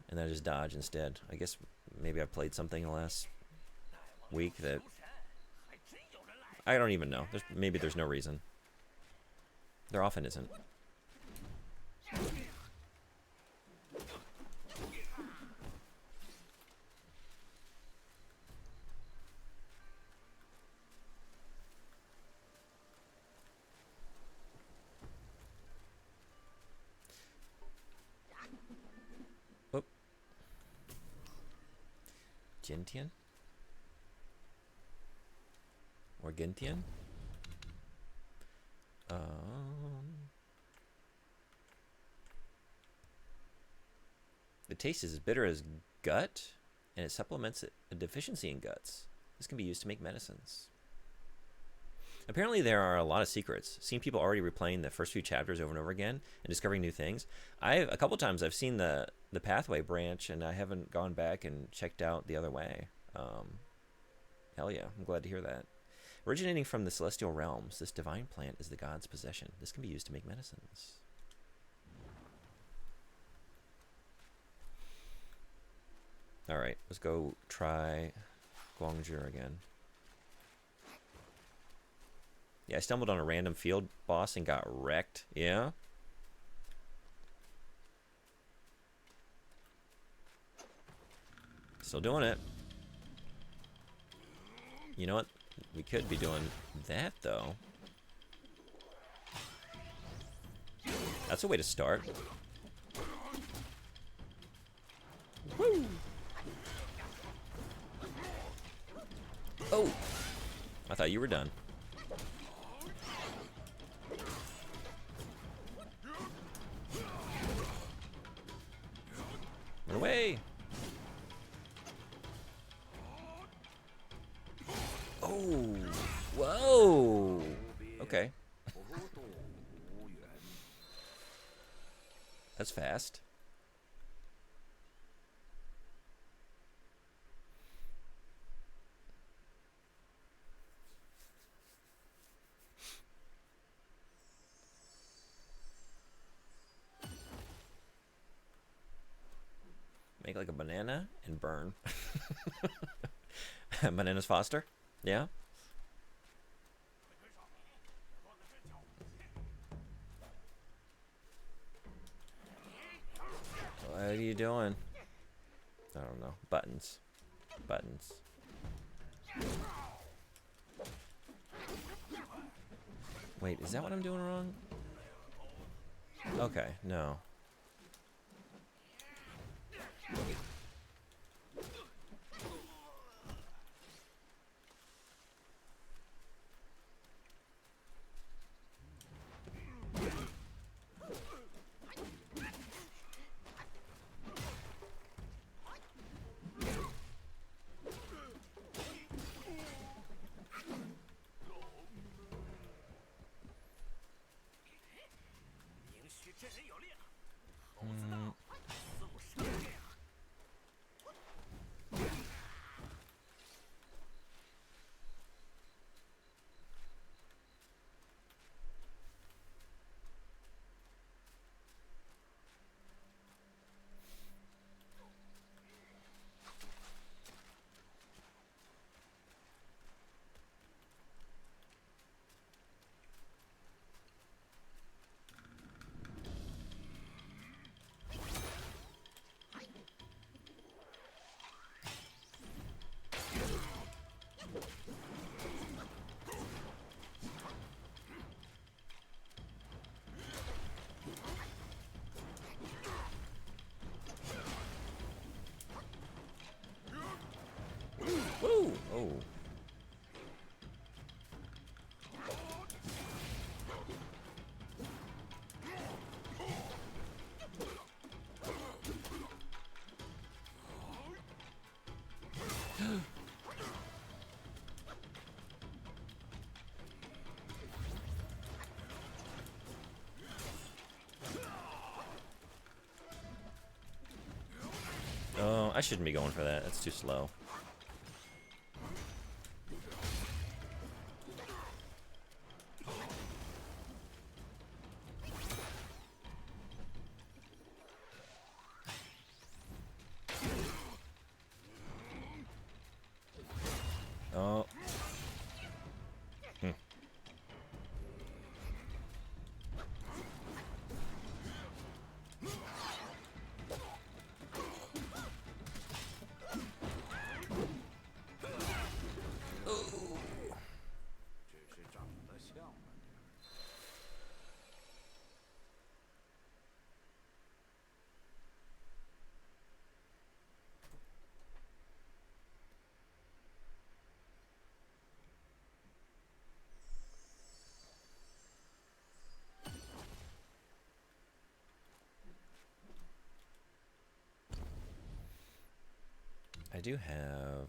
and then I just dodge instead. I guess maybe I've played something the last week that I don't even know. Maybe there's no reason. There often isn't. Gentian? Or Gentian? The taste is as bitter as gut, and it supplements a deficiency in guts. This can be used to make medicines. Apparently there are a lot of secrets. Seen people already replaying the first few chapters over and over again and discovering new things. A couple times I've seen the pathway branch, and I haven't gone back and checked out the other way. Hell yeah, I'm glad to hear that. Originating from the celestial realms, this divine plant is the god's possession. This can be used to make medicines. Alright, let's go try Guangzhou again. Yeah, I stumbled on a random field boss and got wrecked. Yeah? Still doing it. You know what? We could be doing that, though. That's a way to start. Woo! Oh! I thought you were done. Run away! Oh! Whoa! Okay. That's fast. Make like a banana and burn. Bananas Foster? Yeah? What are you doing? I don't know. Buttons. Buttons. Wait, is that what I'm doing wrong? Okay, no. Woo! Oh. Oh, I shouldn't be going for that. That's too slow. Oh. Hmm. I do have...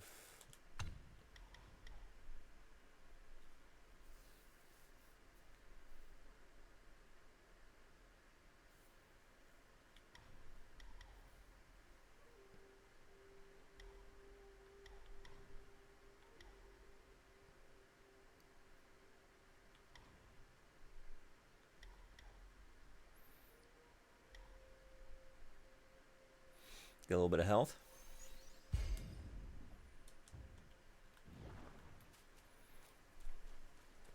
Get a little bit of health.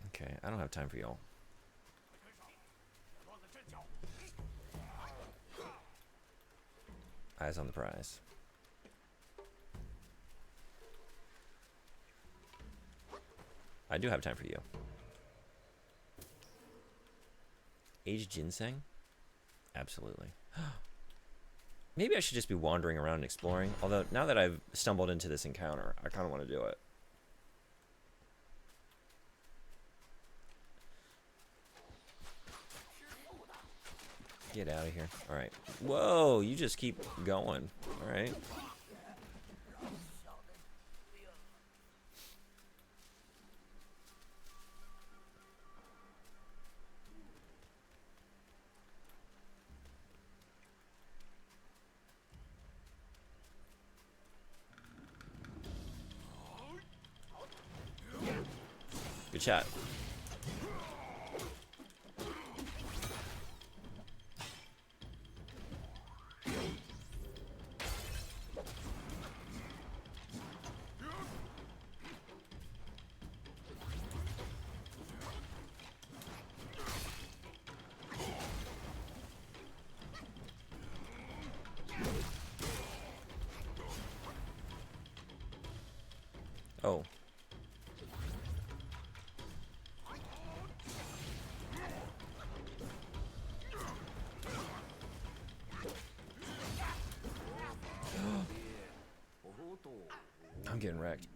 Okay, I don't have time for y'all. Eyes on the prize. I do have time for you. Aged ginseng? Absolutely. Maybe I should just be wandering around and exploring. Although, now that I've stumbled into this encounter, I kind of want to do it. Get out of here. Alright. Whoa, you just keep going. Alright. Good shot. Oh. I'm getting wrecked.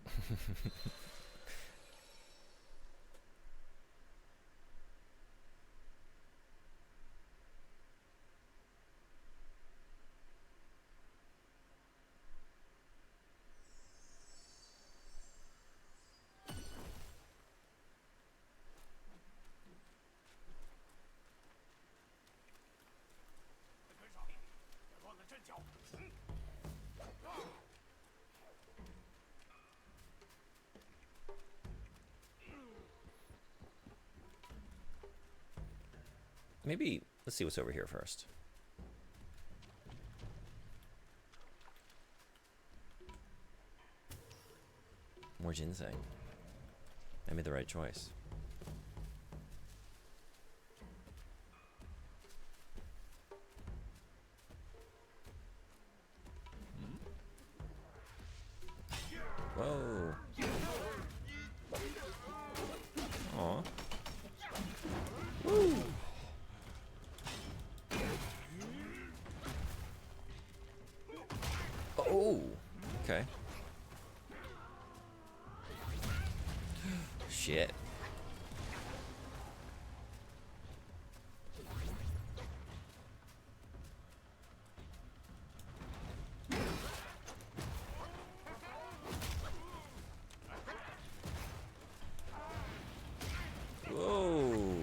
Maybe, let's see what's over here first. More ginseng. I made the right choice. Whoa. Aw. Woo. Oh. Okay. Shit. Whoa.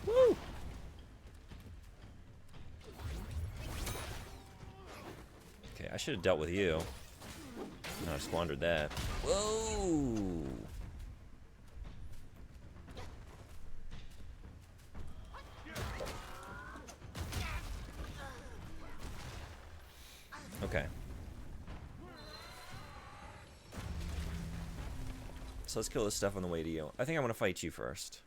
Woo. Okay, I should have dealt with you. No, I squandered that. Whoa. Okay. So let's kill this stuff on the way to you. I think I want to fight you first.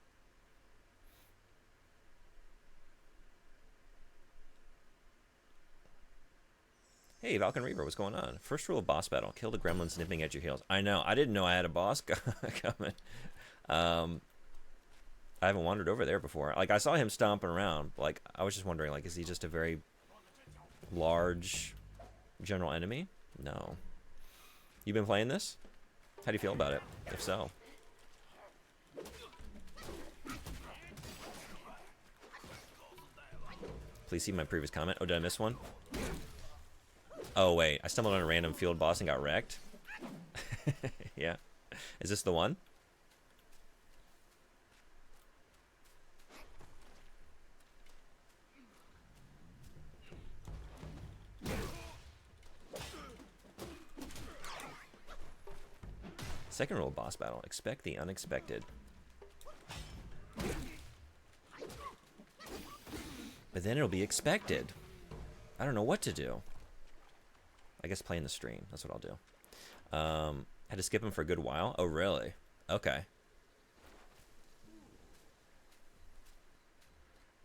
Hey, Valken Reaper, what's going on? First rule of boss battle: kill the gremlins nipping at your heels. I know. I didn't know I had a boss coming. I haven't wandered over there before. Like, I saw him stomping around. Like, I was just wondering, like, is he just a very large general enemy? No. You been playing this? How do you feel about it? If so. Please see my previous comment. Oh, did I miss one? Oh, wait. I stumbled on a random field boss and got wrecked? Yeah. Is this the one? Second rule of boss battle: expect the unexpected. But then it'll be expected. I don't know what to do. I guess play in the stream. That's what I'll do. Had to skip him for a good while. Oh, really? Okay.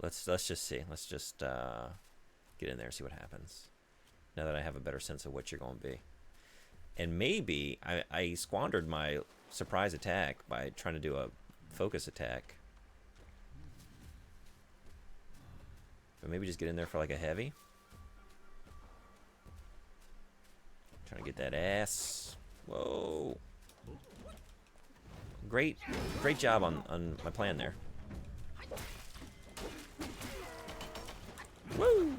Let's just see. Let's just get in there and see what happens. Now that I have a better sense of what you're going to be. And maybe I squandered my surprise attack by trying to do a focus attack. But maybe just get in there for like a heavy. Trying to get that ass. Whoa. Great job on my plan there. Woo!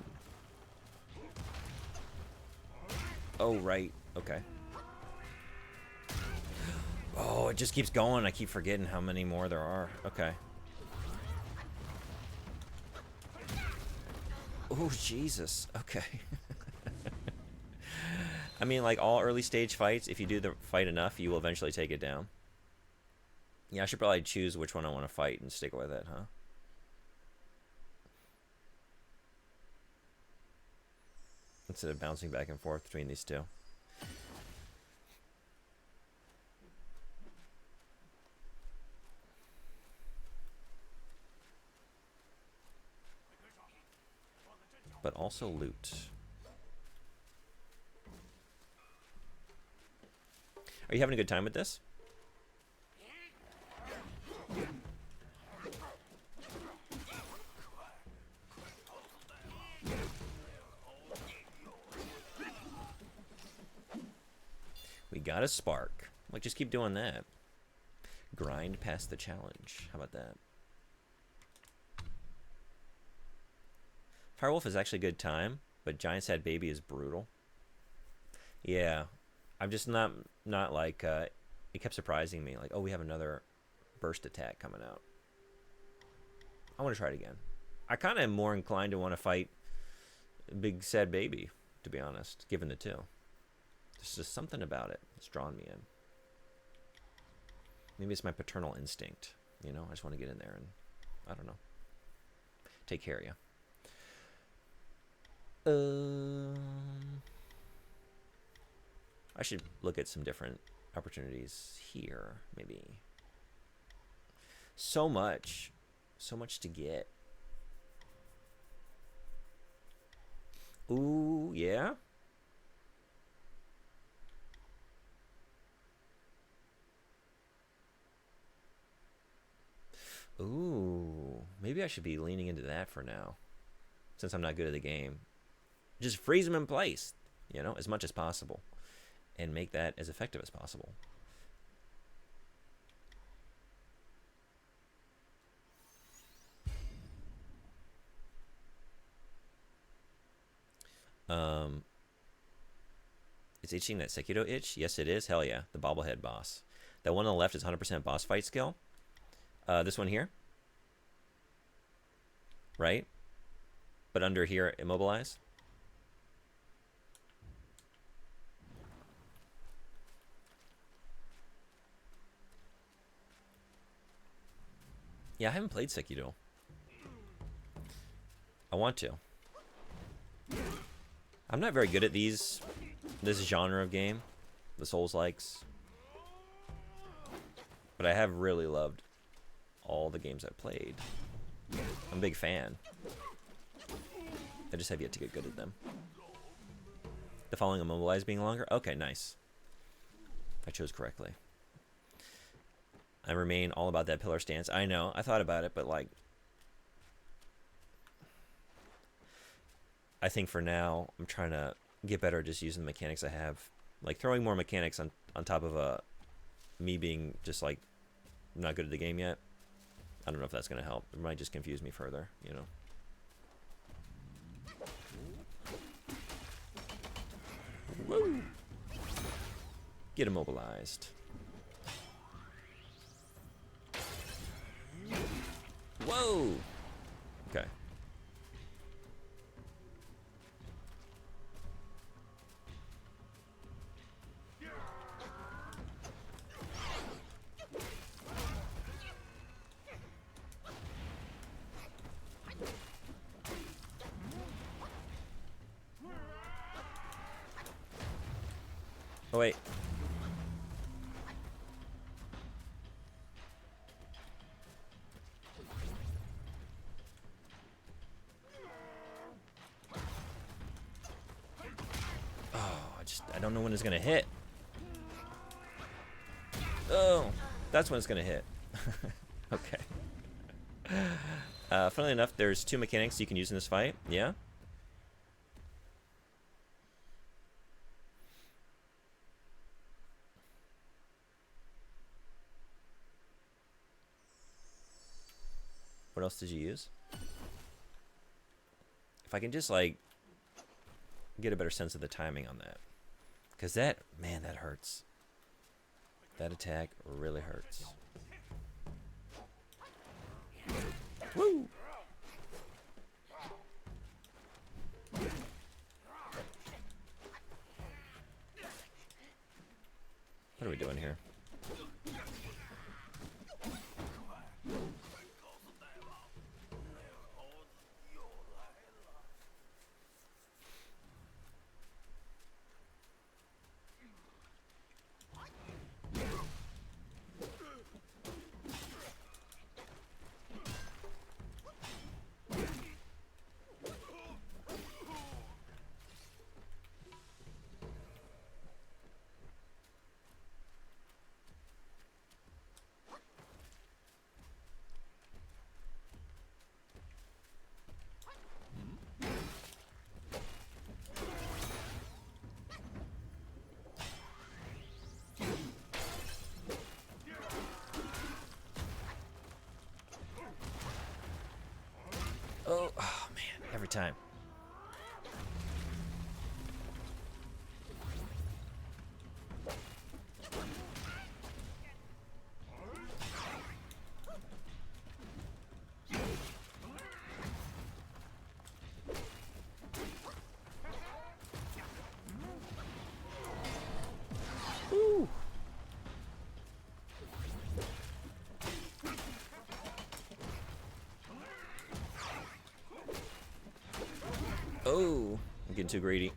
Oh, right. Okay. Oh, it just keeps going. I keep forgetting how many more there are. Okay. Oh, Jesus. Okay. I mean, like all early stage fights, if you do the fight enough, you will eventually take it down. Yeah, I should probably choose which one I want to fight and stick with it, huh? Instead of bouncing back and forth between these two. But also loot. Are you having a good time with this? We got a spark. Like, just keep doing that. Grind past the challenge. How about that? Firewolf is actually a good time, but Giant Sad Baby is brutal. Yeah. I'm just not like, it kept surprising me. Like, oh, we have another burst attack coming out. I want to try it again. I kind of am more inclined to want to fight Big Sad Baby, to be honest, given the two. There's just something about it that's drawn me in. Maybe it's my paternal instinct. You know, I just want to get in there and, I don't know, take care of you. I should look at some different opportunities here, maybe. So much to get. Ooh, yeah. Ooh, maybe I should be leaning into that for now, since I'm not good at the game. Just freeze them in place, you know, as much as possible, and make that as effective as possible. It's itching that Sekiro itch? Yes, it is. Hell yeah. The bobblehead boss. That one on the left is 100% boss fight skill. This one here. Right? But under here, immobilize. Yeah, I haven't played Sekiro. I want to. I'm not very good at this genre of game, the Souls-likes. But I have really loved all the games I've played. I'm a big fan. I just have yet to get good at them. The following immobilize being longer? Okay, nice. I chose correctly. I remain all about that pillar stance. I know, I thought about it, but like, I think for now, I'm trying to get better at just using the mechanics I have. Like, throwing more mechanics on top of me being just, like, not good at the game yet. I don't know if that's going to help. It might just confuse me further, you know. Woo! Get immobilized. Whoa! Okay. Oh, wait. I don't know when it's gonna hit. Oh, that's when it's gonna hit. Okay. Funnily enough, there's 2 mechanics you can use in this fight. Yeah. What else did you use? If I can just like get a better sense of the timing on that, because that, man, that hurts. That attack really hurts. Woo! What are we doing here? Oh, oh man, every time. Woo. Oh, I'm getting too greedy.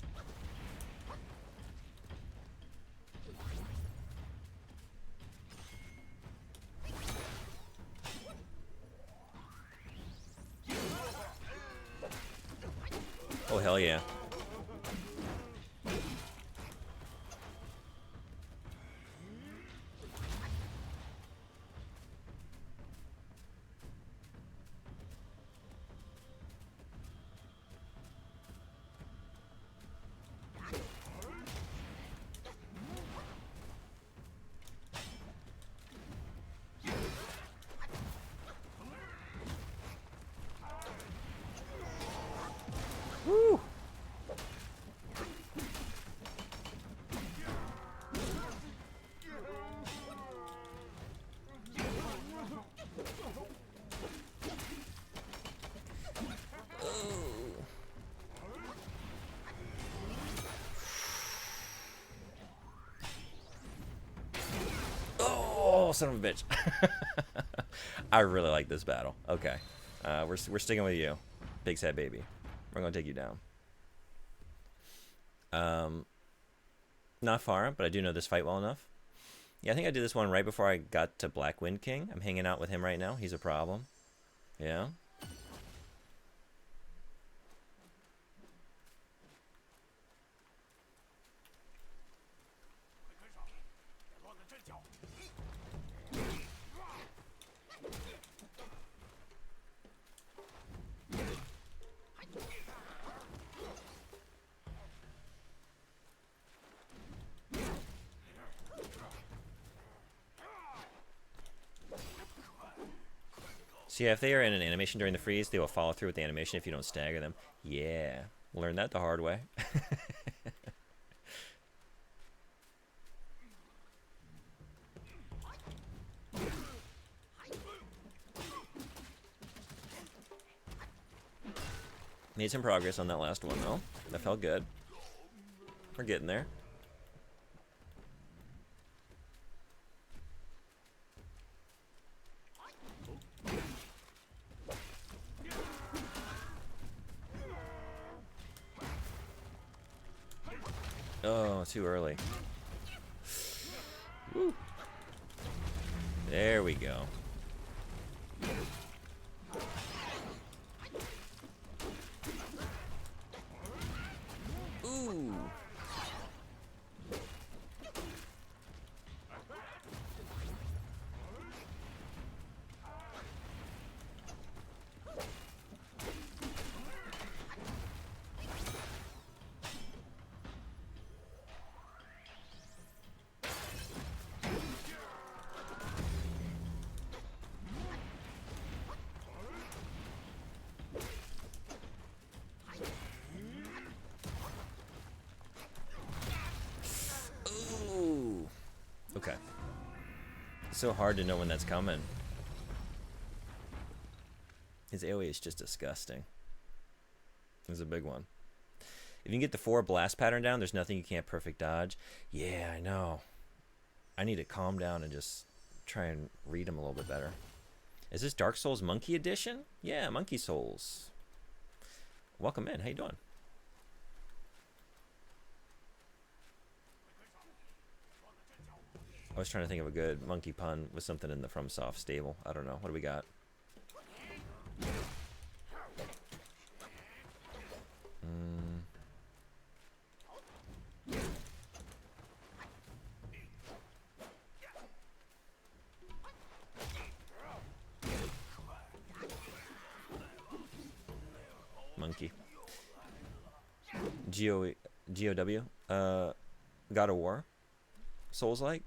Oh, hell yeah. Woo. Oh, son of a bitch. I really like this battle. Okay. We're sticking with you. Big Sad Baby. We're going to take you down. Not far, but I do know this fight well enough. Yeah, I think I did this one right before I got to Black Wind King. I'm hanging out with him right now. He's a problem. Yeah. So yeah, if they are in an animation during the freeze, they will follow through with the animation if you don't stagger them. Yeah, learned that the hard way. Made some progress on that last one though. That felt good. We're getting there. Oh, too early. Woo. There we go. Ooh. Okay. It's so hard to know when that's coming. His AoE is just disgusting. It's a big one. If you can get the 4 blast pattern down, there's nothing you can't perfect dodge. Yeah, I know. I need to calm down and just try and read him a little bit better. Is this Dark Souls Monkey Edition? Yeah, Monkey Souls. Welcome in. How you doing? I was trying to think of a good monkey pun with something in the FromSoft stable. I don't know. What do we got? Monkey. GOW. God of War. Souls-like.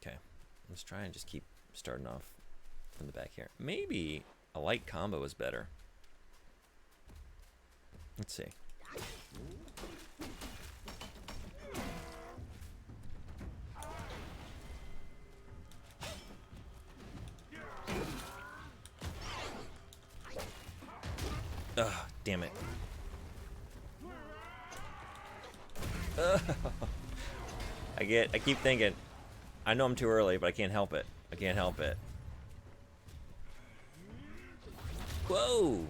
Okay, let's try and just keep starting off from the back here. Maybe a light combo is better. Let's see. Ugh, damn it. Ugh. I keep thinking, I know I'm too early, but I can't help it. I can't help it. Whoa!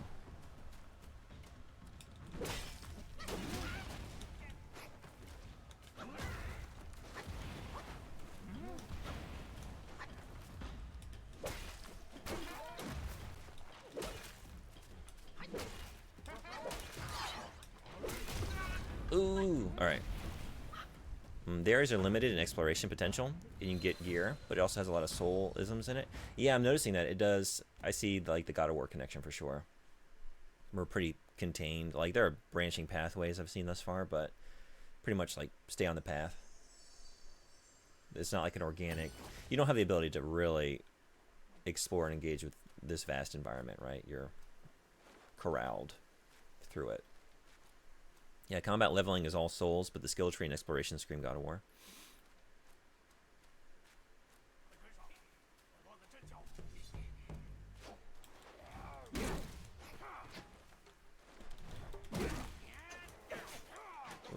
Ooh! Alright. The areas are limited in exploration potential. You can get gear, but it also has a lot of soul-isms in it. Yeah, I'm noticing that. It does. I see like the God of War connection for sure. We're pretty contained. Like there are branching pathways I've seen thus far, but pretty much like stay on the path. It's not like an organic. You don't have the ability to really explore and engage with this vast environment, right? You're corralled through it. Yeah, combat leveling is all souls, but the skill tree and exploration scream God of War.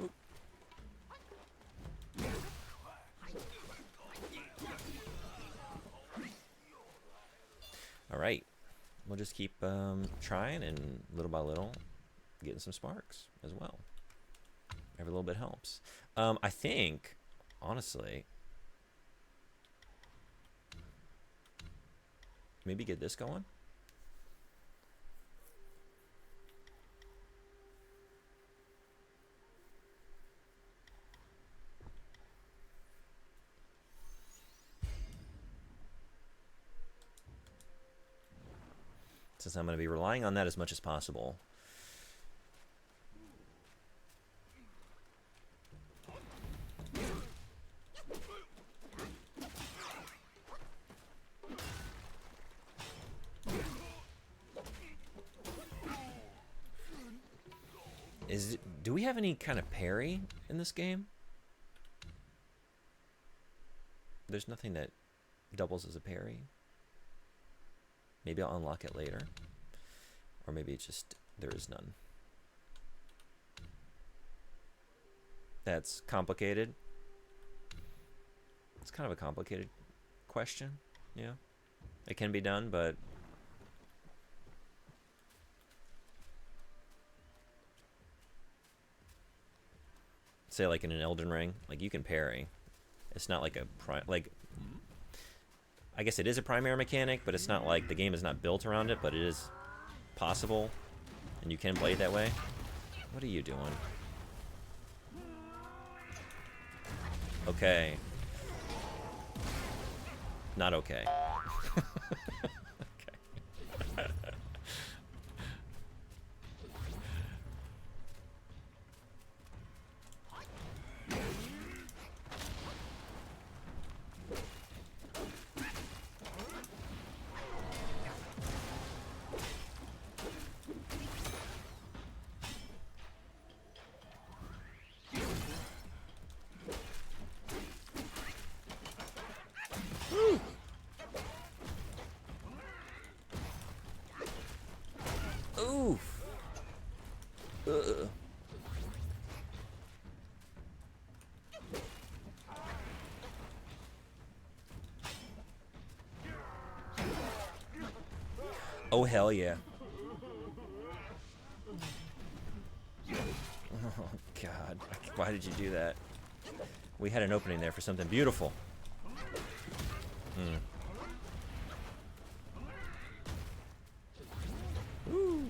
Oop. All right, we'll just keep trying, and little by little, getting some sparks as well. Every little bit helps. I think, honestly, maybe get this going. Since I'm going to be relying on that as much as possible. Do we have any kind of parry in this game? There's nothing that doubles as a parry. Maybe I'll unlock it later. Or maybe it's just there is none. That's complicated. It's kind of a complicated question. Yeah. It can be done, but say like in an Elden Ring, like you can parry. It's not like a I guess it is a primary mechanic, but it's not like the game is not built around it, but it is possible and you can play it that way. What are you doing? not okay. Oof. Ugh. Oh, hell yeah. Oh, God. Why did you do that? We had an opening there for something beautiful. Woo.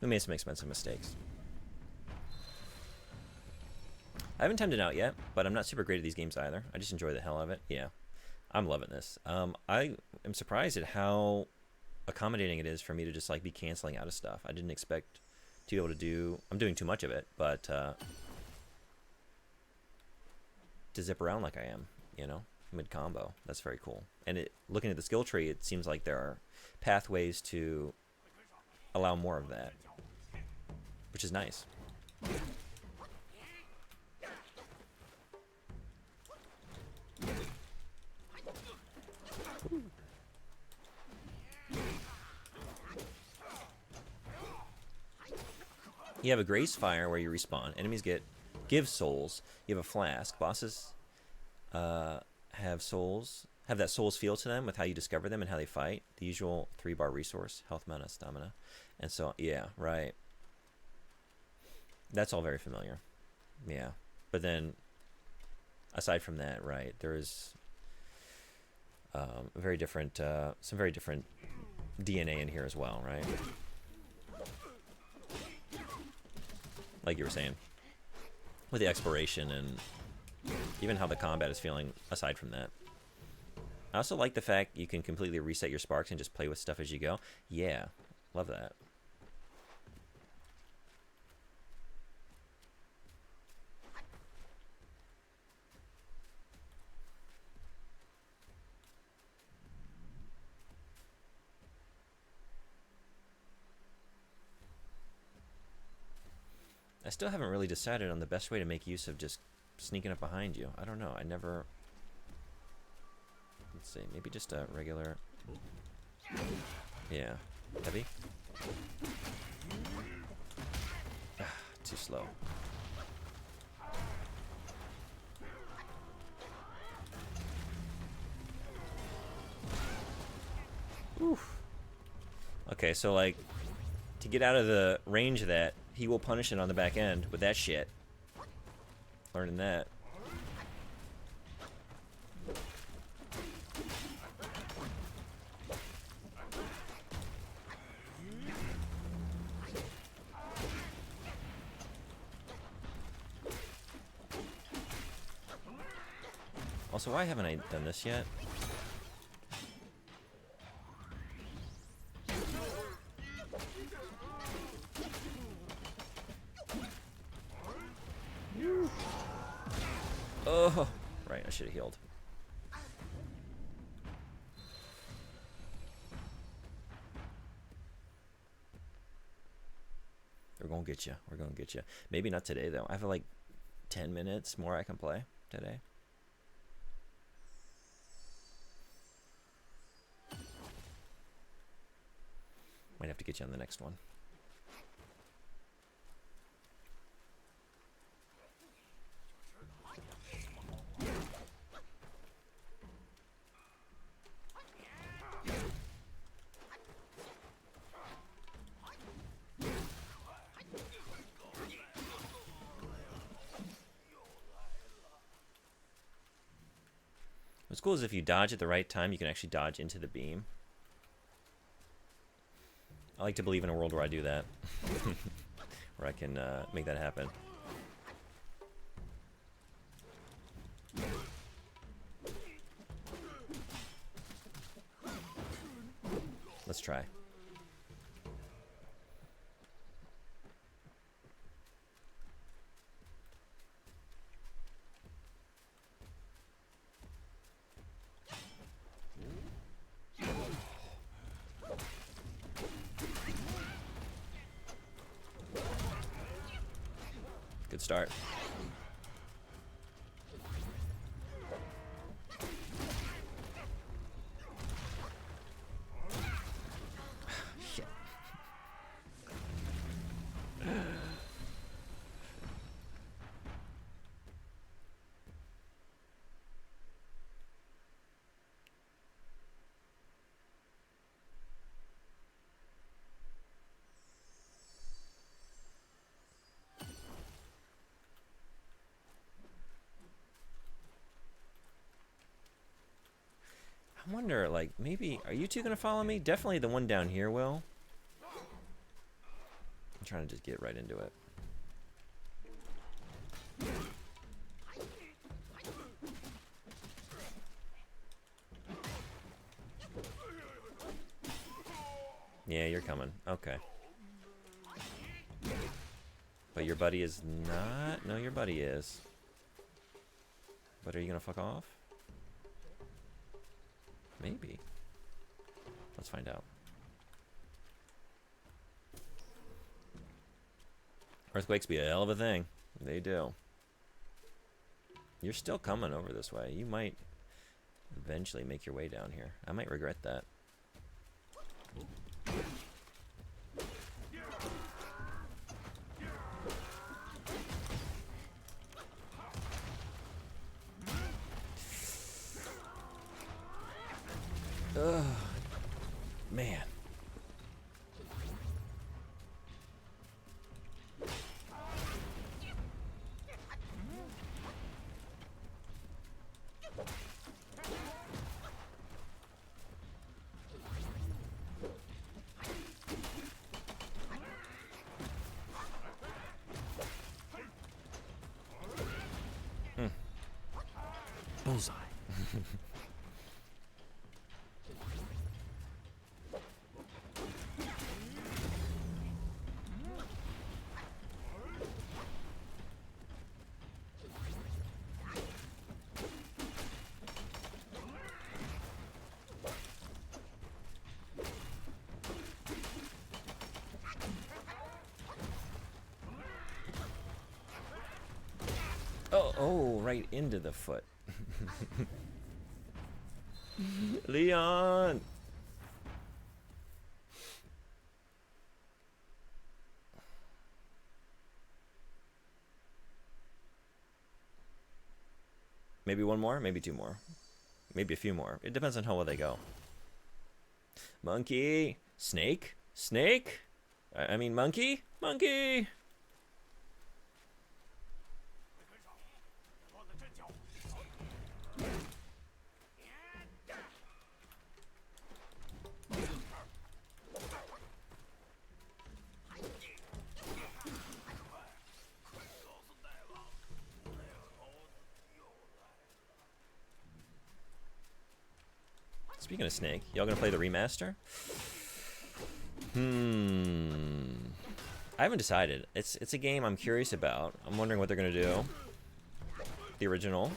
We made some expensive mistakes. I haven't timed it out yet, but I'm not super great at these games either. I just enjoy the hell of it. Yeah, I'm loving this. I am surprised at how accommodating it is for me to just like be canceling out of stuff. I didn't expect to be able to do. I'm doing too much of it, but to zip around like I am, you know, mid combo. That's very cool. And looking at the skill tree, it seems like there are pathways to allow more of that, which is nice. You have a Grace Fire where you respawn. Enemies give souls. You have a flask. Bosses have souls. Have that souls feel to them with how you discover them and how they fight. The usual 3-bar resource: health, mana, stamina, and so on. Yeah, right. That's all very familiar. Yeah, but then aside from that, right, there is some very different DNA in here as well, right? Like you were saying, with the exploration and even how the combat is feeling aside from that. I also like the fact you can completely reset your sparks and just play with stuff as you go. Yeah, love that. I still haven't really decided on the best way to make use of just sneaking up behind you. I don't know. I never... Let's see. Maybe just a regular... Yeah. Heavy? Too slow. Oof. Okay, so like, to get out of the range of that, he will punish it on the back end with that shit. Learning that. Also, why haven't I done this yet? Oh, right, I should have healed. We're gonna get you. We're gonna get you. Maybe not today, though. I have like 10 minutes more I can play today. Might have to get you on the next one. What's cool is if you dodge at the right time, you can actually dodge into the beam. I like to believe in a world where I do that. Where I can make that happen. Let's try. Good start. Shit. I wonder, like, maybe... Are you two going to follow me? Definitely the one down here will. I'm trying to just get right into it. Yeah, you're coming. Okay. But your buddy is not... No, your buddy is. But are you going to fuck off? Maybe. Let's find out. Earthquakes be a hell of a thing. They do. You're still coming over this way. You might eventually make your way down here. I might regret that. Ugh. Man. Bullseye. Oh, right into the foot. Leon! Maybe one more, maybe two more. Maybe a few more. It depends on how well they go. Monkey! Snake? Snake? I mean monkey? Monkey! Speaking of Snake, y'all gonna play the remaster? I haven't decided. It's a game I'm curious about. I'm wondering what they're gonna do. The original.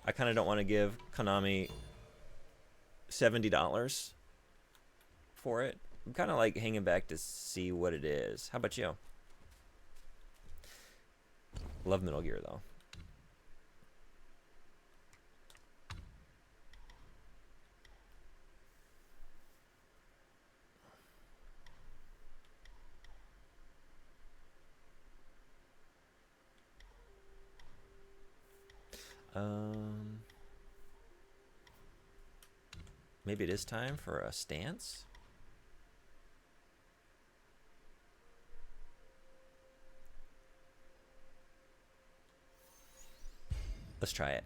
I kind of don't want to give Konami $70 for it. I'm kind of like hanging back to see what it is. How about you? Love Metal Gear though. Maybe it is time for a stance? Let's try it.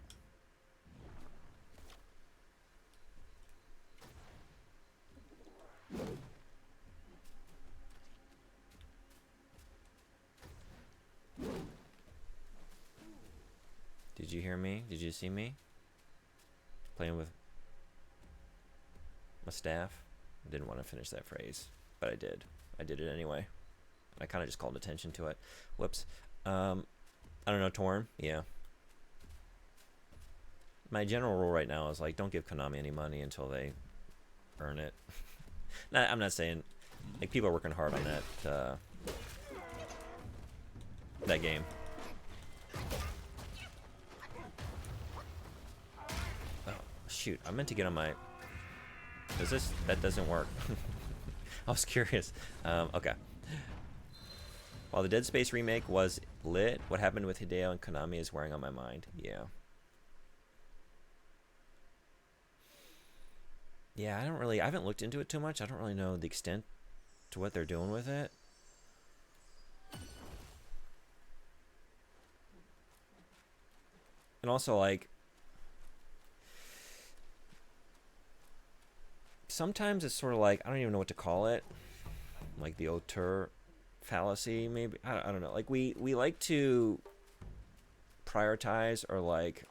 Did you hear me? Did you see me? Playing with my staff? I didn't want to finish that phrase, but I did. I did it anyway. I kind of just called attention to it. Whoops. I don't know, Torn? Yeah. My general rule right now is, like, don't give Konami any money until they earn it. I'm not saying... Like, people are working hard on that game. Oh, shoot. I meant to get on my... Does this... That doesn't work. I was curious. Okay. While the Dead Space remake was lit, what happened with Hideo and Konami is wearing on my mind. Yeah. Yeah, I haven't looked into it too much. I don't really know the extent to what they're doing with it. And also, like, sometimes it's sort of like, I don't even know what to call it. Like the auteur fallacy, maybe. I don't know. Like, we like to prioritize or, like,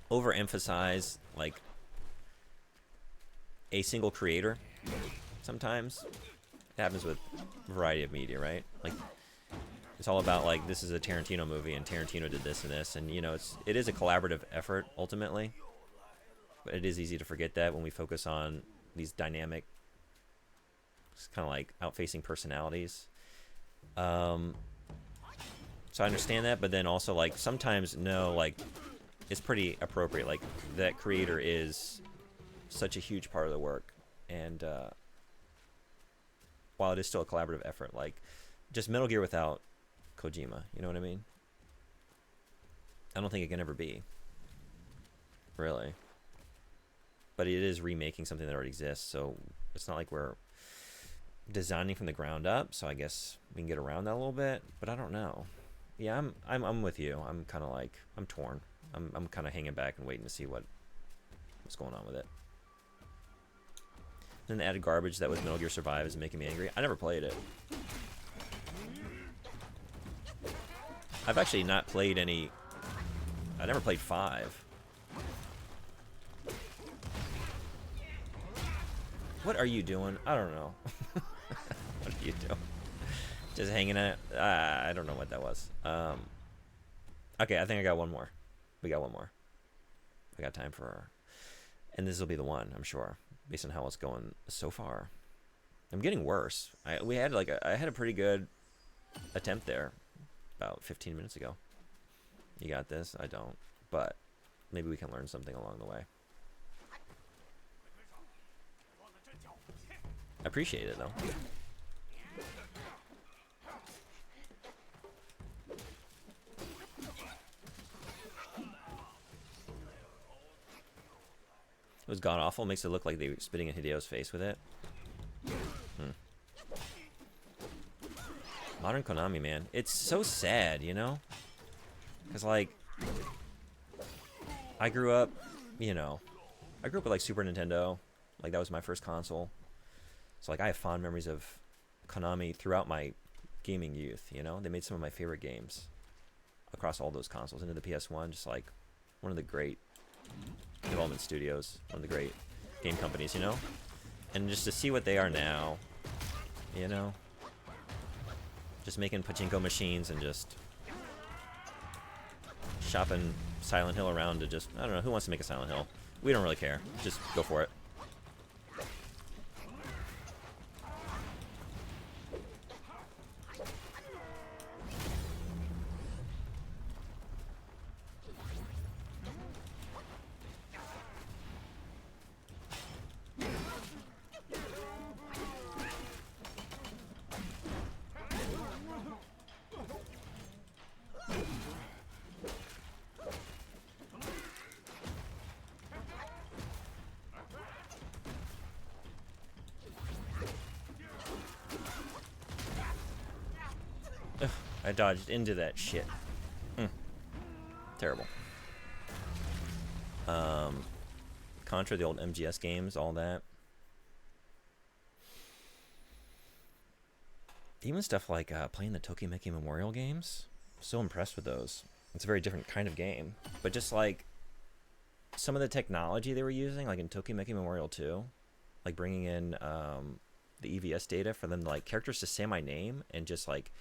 overemphasize, like, a single creator sometimes. It happens with a variety of media, right? Like, it's all about, like, this is a Tarantino movie and Tarantino did this and this, and, you know, it is a collaborative effort ultimately, but it is easy to forget that when we focus on these dynamic, kind of like outfacing personalities. So I understand that, but then also, like, sometimes no, like, it's pretty appropriate. Like, that creator is such a huge part of the work, and while it is still a collaborative effort, like, just Metal Gear without Kojima, you know what I mean? I don't think it can ever be, really. But it is remaking something that already exists, so it's not like we're designing from the ground up, so I guess we can get around that a little bit, but I don't know. Yeah, I'm with you. I'm kind of like, I'm torn. I'm kind of hanging back and waiting to see what's going on with it. Then the added garbage that was Metal Gear Survive is making me angry. I never played it. I've actually not played any... I never played 5. What are you doing? I don't know. What are you doing? Just hanging out? I don't know what that was. Okay, I think I got one more. We got one more. We got time for... And this will be the one, I'm sure, based on how it's going so far. I'm getting worse. I had a pretty good attempt there about 15 minutes ago. You got this? I don't. But maybe we can learn something along the way. I appreciate it, though. It was god-awful. Makes it look like they were spitting in Hideo's face with it. Modern Konami, man. It's so sad, you know? Because, like, I grew up, you know, with, like, Super Nintendo. Like, that was my first console. So, like, I have fond memories of Konami throughout my gaming youth, you know? They made some of my favorite games across all those consoles. Into the PS1, just, like, one of the great development studios, one of the great game companies, you know? And just to see what they are now, you know? Just making pachinko machines and just shopping Silent Hill around to just, I don't know, who wants to make a Silent Hill? We don't really care. Just go for it. I dodged into that shit. Terrible. Contra, the old MGS games, all that. Even stuff like playing the Tokimeki Memorial games. So impressed with those. It's a very different kind of game. But just like some of the technology they were using, like in Tokimeki Memorial 2, like bringing in the EVS data for them, like characters to say my name, and just like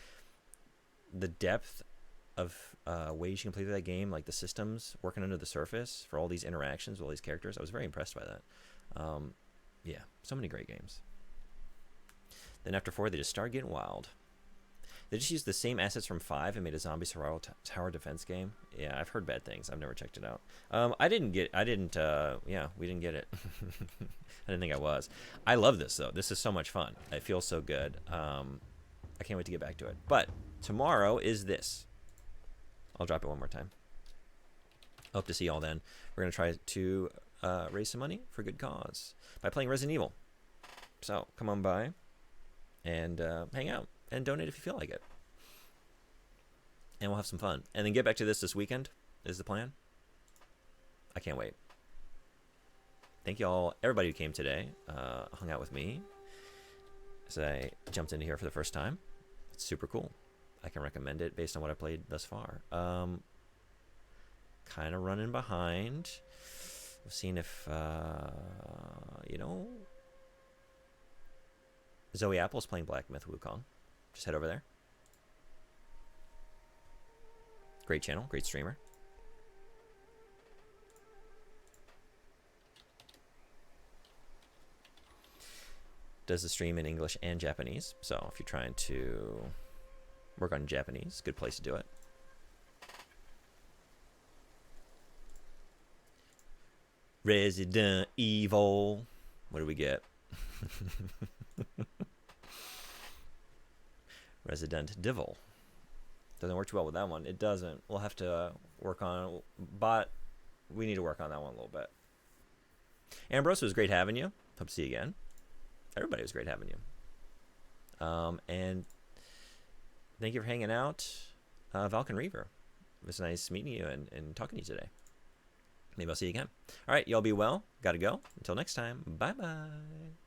the depth of ways you can play through that game, like the systems working under the surface for all these interactions with all these characters. I was very impressed by that. Yeah, so many great games. Then after 4, they just started getting wild. They just used the same assets from 5 and made a zombie survival tower defense game. Yeah, I've heard bad things. I've never checked it out. We didn't get it. I didn't think I was. I love this, though. This is so much fun. It feels so good. I can't wait to get back to it. But tomorrow is this. I'll drop it one more time. Hope to see y'all then. We're going to try to raise some money for a good cause by playing Resident Evil. So come on by and hang out and donate if you feel like it. And we'll have some fun. And then get back to this weekend is the plan. I can't wait. Thank y'all, everybody who came today, hung out with me as I jumped into here for the first time. It's super cool. I can recommend it based on what I played thus far. Kind of running behind. I've seen if, Zoe Apple's playing Black Myth Wukong. Just head over there. Great channel, great streamer. Does the stream in English and Japanese. So if you're trying to work on Japanese, good place to do it. Resident Evil. What do we get? Resident Devil. Doesn't work too well with that one. It doesn't. We'll have to work on, but we need to work on that one a little bit. Ambrose, it was great having you. Hope to see you again. Everybody was great having you. And thank you for hanging out, Valken Reaver. It was nice meeting you and talking to you today. Maybe I'll see you again. All right, y'all be well. Gotta go. Until next time. Bye-bye.